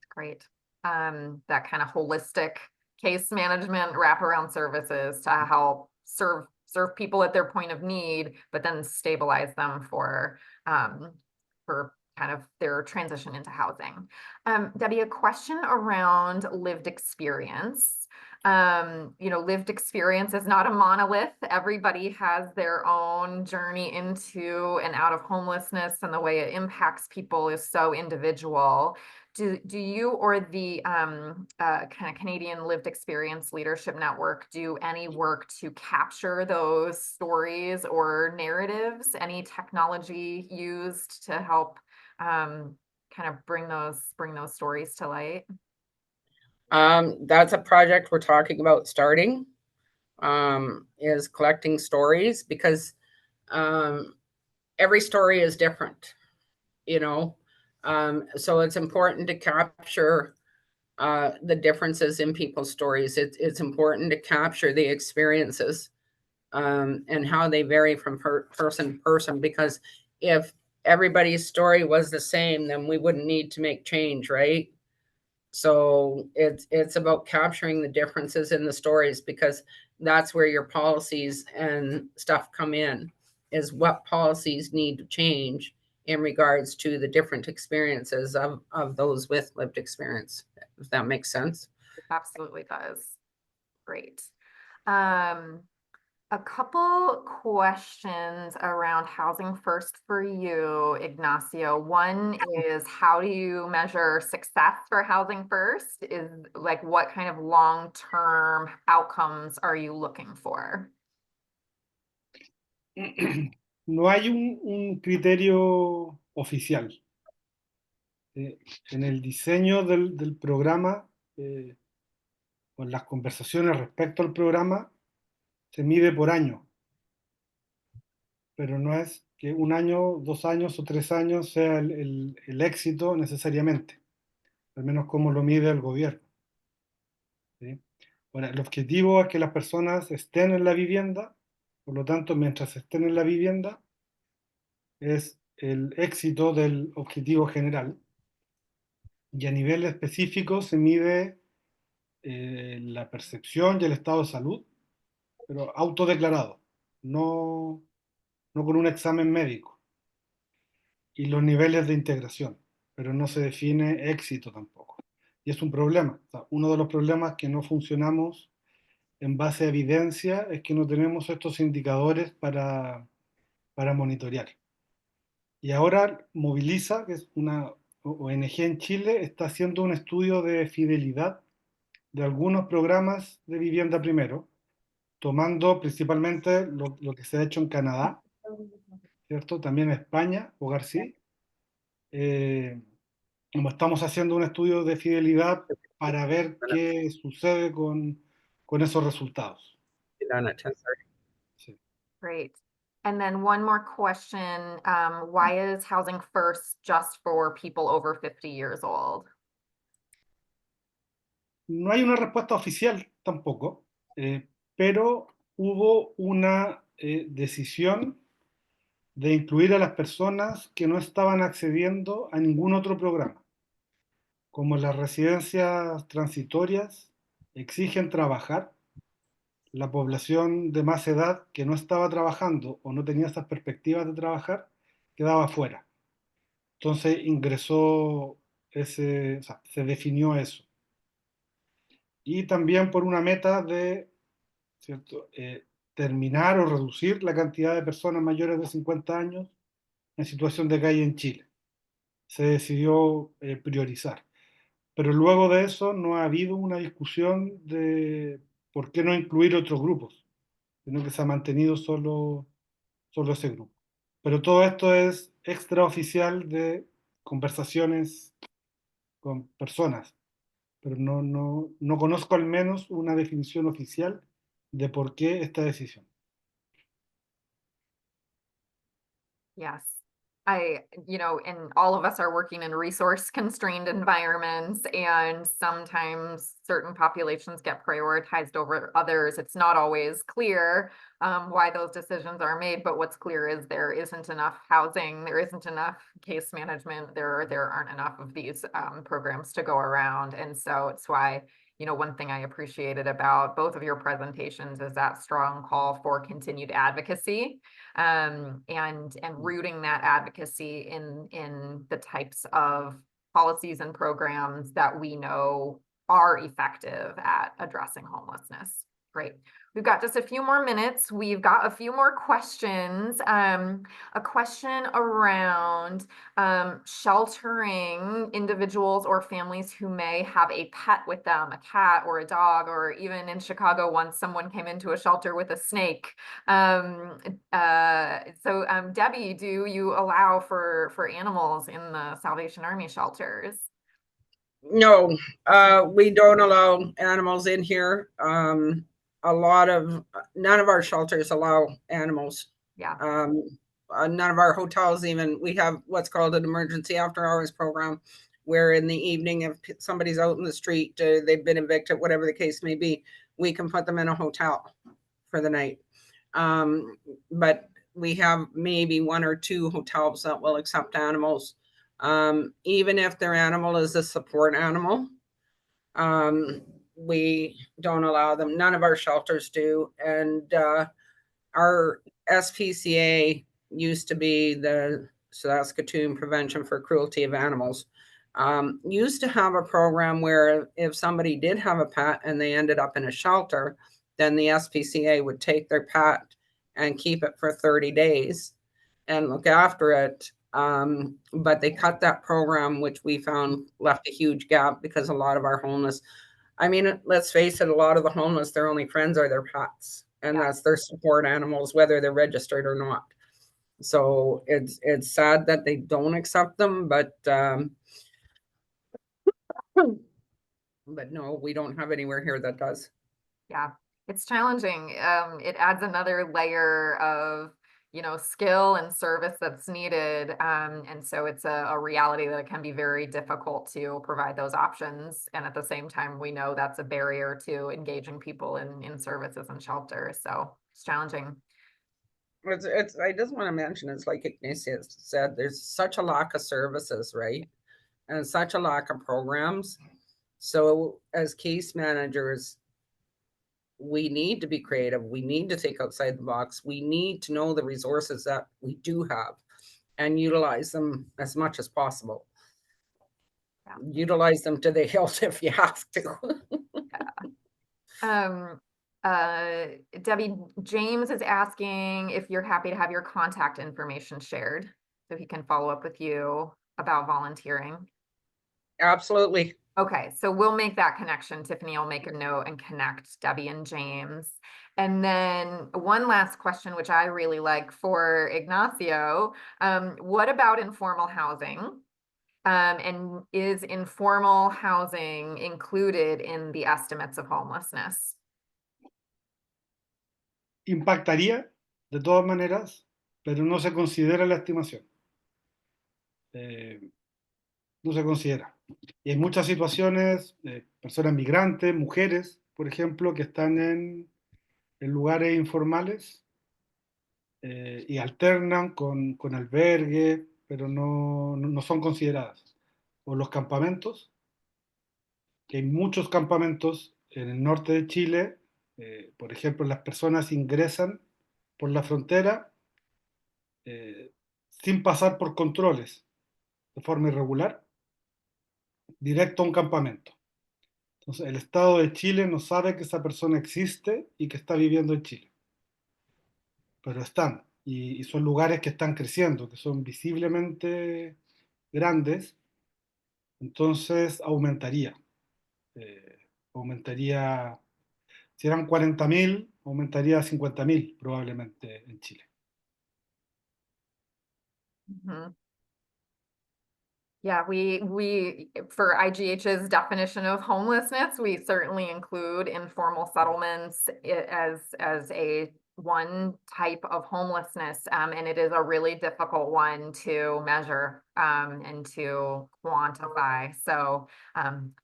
Great. That kind of holistic case management wraparound services to help serve people at their point of need, but then stabilize them for kind of their transition into housing. Debbie, a question around lived experience. Lived experience is not a monolith. Everybody has their own journey into and out of homelessness, and the way it impacts people is so individual. Do you or the kind of Canadian Lived Experience Leadership Network do any work to capture those stories or narratives? Any technology used to help kind of bring those stories to light? That's a project we're talking about starting, is collecting stories, because every story is different, so it's important to capture the differences in people's stories. It's important to capture the experiences and how they vary from person to person, because if everybody's story was the same, then we wouldn't need to make change, right? So it's about capturing the differences in the stories, because that's where your policies and stuff come in, is what policies need to change in regards to the different experiences of those with lived experience, if that makes sense. It absolutely does. Great. A couple questions around Housing First for you, Ignacio. One is, how do you measure success for Housing First? Is like, what kind of long-term outcomes are you looking for? No hay un criterio oficial. En el diseño del programa, o en las conversaciones respecto al programa, se mide por año, pero no es que un año, 2 años o 3 años sea el éxito necesariamente, al menos como lo mide el gobierno. ¿Sí? Ahora, el objetivo es que las personas estén en la vivienda, por lo tanto, mientras estén en la vivienda, es el éxito del objetivo general. Y a nivel específico se mide la percepción y el estado de salud, pero autodeclarado, no, no con un examen médico. Y los niveles de integración, pero no se define éxito tampoco. Y es un problema. O sea, uno de los problemas que no funcionamos en base a evidencia es que no tenemos estos indicadores para monitorear. Y ahora Moviliza, que es una ONG en Chile, está haciendo un estudio de fidelidad de algunos programas de vivienda primero, tomando principalmente lo que se ha hecho en Canadá, ¿cierto? También en España, Hogar Sí. Como estamos haciendo un estudio de fidelidad para ver qué sucede con esos resultados. Sí. Great. And then one more question, why is Housing First just for people over 50 years old? No hay una respuesta oficial tampoco, pero hubo una decisión de incluir a las personas que no estaban accediendo a ningún otro programa. Como las residencias transitorias exigen trabajar, la población de más edad que no estaba trabajando o no tenía esas perspectivas de trabajar, quedaba fuera. Entonces ingresó o sea, se definió eso. Y también por una meta de, ¿cierto? Terminar o reducir la cantidad de personas mayores de 50 años en situación de calle en Chile. Se decidió priorizar. Pero luego de eso no ha habido una discusión de por qué no incluir otros grupos, sino que se ha mantenido solo ese grupo. Pero todo esto es extraoficial de conversaciones con personas, pero no conozco al menos una definición oficial de por qué esta decisión. Yes. And all of us are working in resource constrained environments, and sometimes certain populations get prioritized over others. It's not always clear why those decisions are made, but what's clear is there isn't enough housing, there isn't enough case management, there aren't enough of these programs to go around. And so it's why, one thing I appreciated about both of your presentations is that strong call for continued advocacy, and rooting that advocacy in the types of policies and programs that we know are effective at addressing homelessness. Great. We've got just a few more minutes. We've got a few more questions. A question around sheltering individuals or families who may have a pet with them, a cat or a dog, or even in Chicago, once someone came into a shelter with a snake. Debbie, do you allow for animals in the Salvation Army shelters? No, we don't allow animals in here. None of our shelters allow animals. Yeah. None of our hotels even, we have what's called an emergency after hours program, where in the evening, if somebody's out in the street, they've been evicted, whatever the case may be, we can put them in a hotel for the night. But we have maybe 1 or 2 hotels that will accept animals. Even if their animal is a support animal, we don't allow them. None of our shelters do. And our SPCA used to be the Saskatoon Prevention for Cruelty of Animals. Used to have a program where if somebody did have a pet and they ended up in a shelter, then the SPCA would take their pet and keep it for 30 days and look after it. But they cut that program, which we found left a huge gap because a lot of our homeless, I mean, let's face it, a lot of the homeless, their only friends are their pets, and that's their support animals, whether they're registered or not. So it's sad that they don't accept them, but no, we don't have anywhere here that does. Yeah, it's challenging. It adds another layer of, you know, skill and service that's needed. And so it's a reality that it can be very difficult to provide those options. And at the same time, we know that's a barrier to engaging people in services and shelter. So it's challenging. I just want to mention, it's like Ignacio said, there's such a lack of services, right? And such a lack of programs. So as case managers, we need to be creative. We need to think outside the box. We need to know the resources that we do have and utilize them as much as possible. Yeah. Utilize them to the hilt if you have to. Debbie, James is asking if you're happy to have your contact information shared so he can follow up with you about volunteering. Absolutely. Okay, so we'll make that connection. Tiffany will make a note and connect Debbie and James. And then one last question, which I really like for Ignacio. What about informal housing? And is informal housing included in the estimates of homelessness? Impactaría de todas maneras, pero no se considera la estimación. No se considera. Y hay muchas situaciones, personas migrantes, mujeres, por ejemplo, que están en lugares informales y alternan con albergues, pero no son consideradas. O los campamentos, que hay muchos campamentos en el norte de Chile, por ejemplo, las personas ingresan por la frontera sin pasar por controles de forma irregular, directo a un campamento. Entonces, el Estado de Chile no sabe que esa persona existe y que está viviendo en Chile. Pero están, y son lugares que están creciendo, que son visiblemente grandes, entonces aumentaría. Aumentaría, si eran 40.000, aumentaría a 50.000 probablemente en Chile. Mm-hmm. Yeah, we for IGH's definition of homelessness, we certainly include informal settlements as a one type of homelessness, and it is a really difficult one to measure and to quantify. So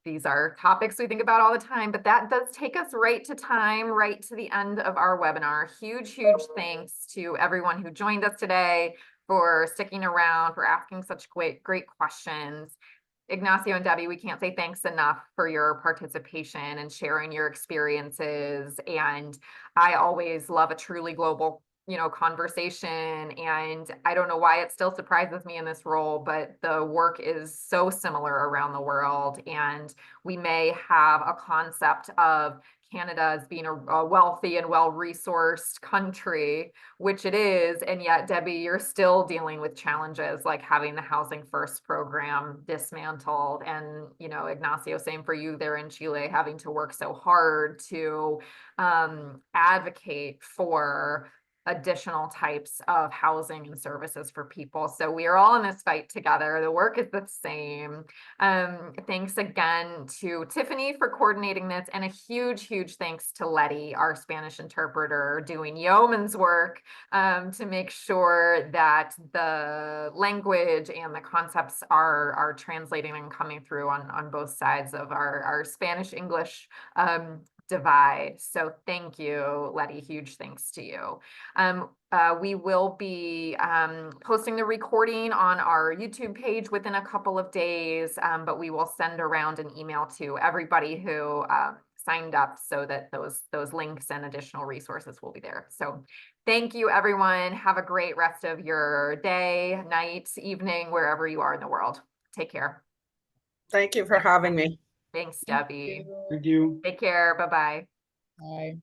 these are topics we think about all the time, but that does take us right to time, right to the end of our webinar. Huge thanks to everyone who joined us today, for sticking around, for asking such great questions. Ignacio and Debbie, we can't say thanks enough for your participation and sharing your experiences. And I always love a truly global, you know, conversation. And I don't know why it still surprises me in this role, but the work is so similar around the world. And we may have a concept of Canada as being a wealthy and well-resourced country, which it is. And yet, Debbie, you're still dealing with challenges like having the Housing First program dismantled. And, you know, Ignacio, same for you there in Chile, having to work so hard to advocate for additional types of housing and services for people. So we are all in this fight together. The work is the same. Thanks again to Tiffany for coordinating this, and a huge thanks to Letty, our Spanish interpreter, doing yeoman's work to make sure that the language and the concepts are translating and coming through on both sides of our Spanish-English divide. So thank you, Letty. Huge thanks to you. We will be posting the recording on our YouTube page within a couple of days, but we will send around an email to everybody who signed up so that those links and additional resources will be there. So thank you, everyone. Have a great rest of your day, night, evening, wherever you are in the world. Take care. Thank you for having me. Thanks, Debbie. Thank you. Take care. Bye-bye. Bye.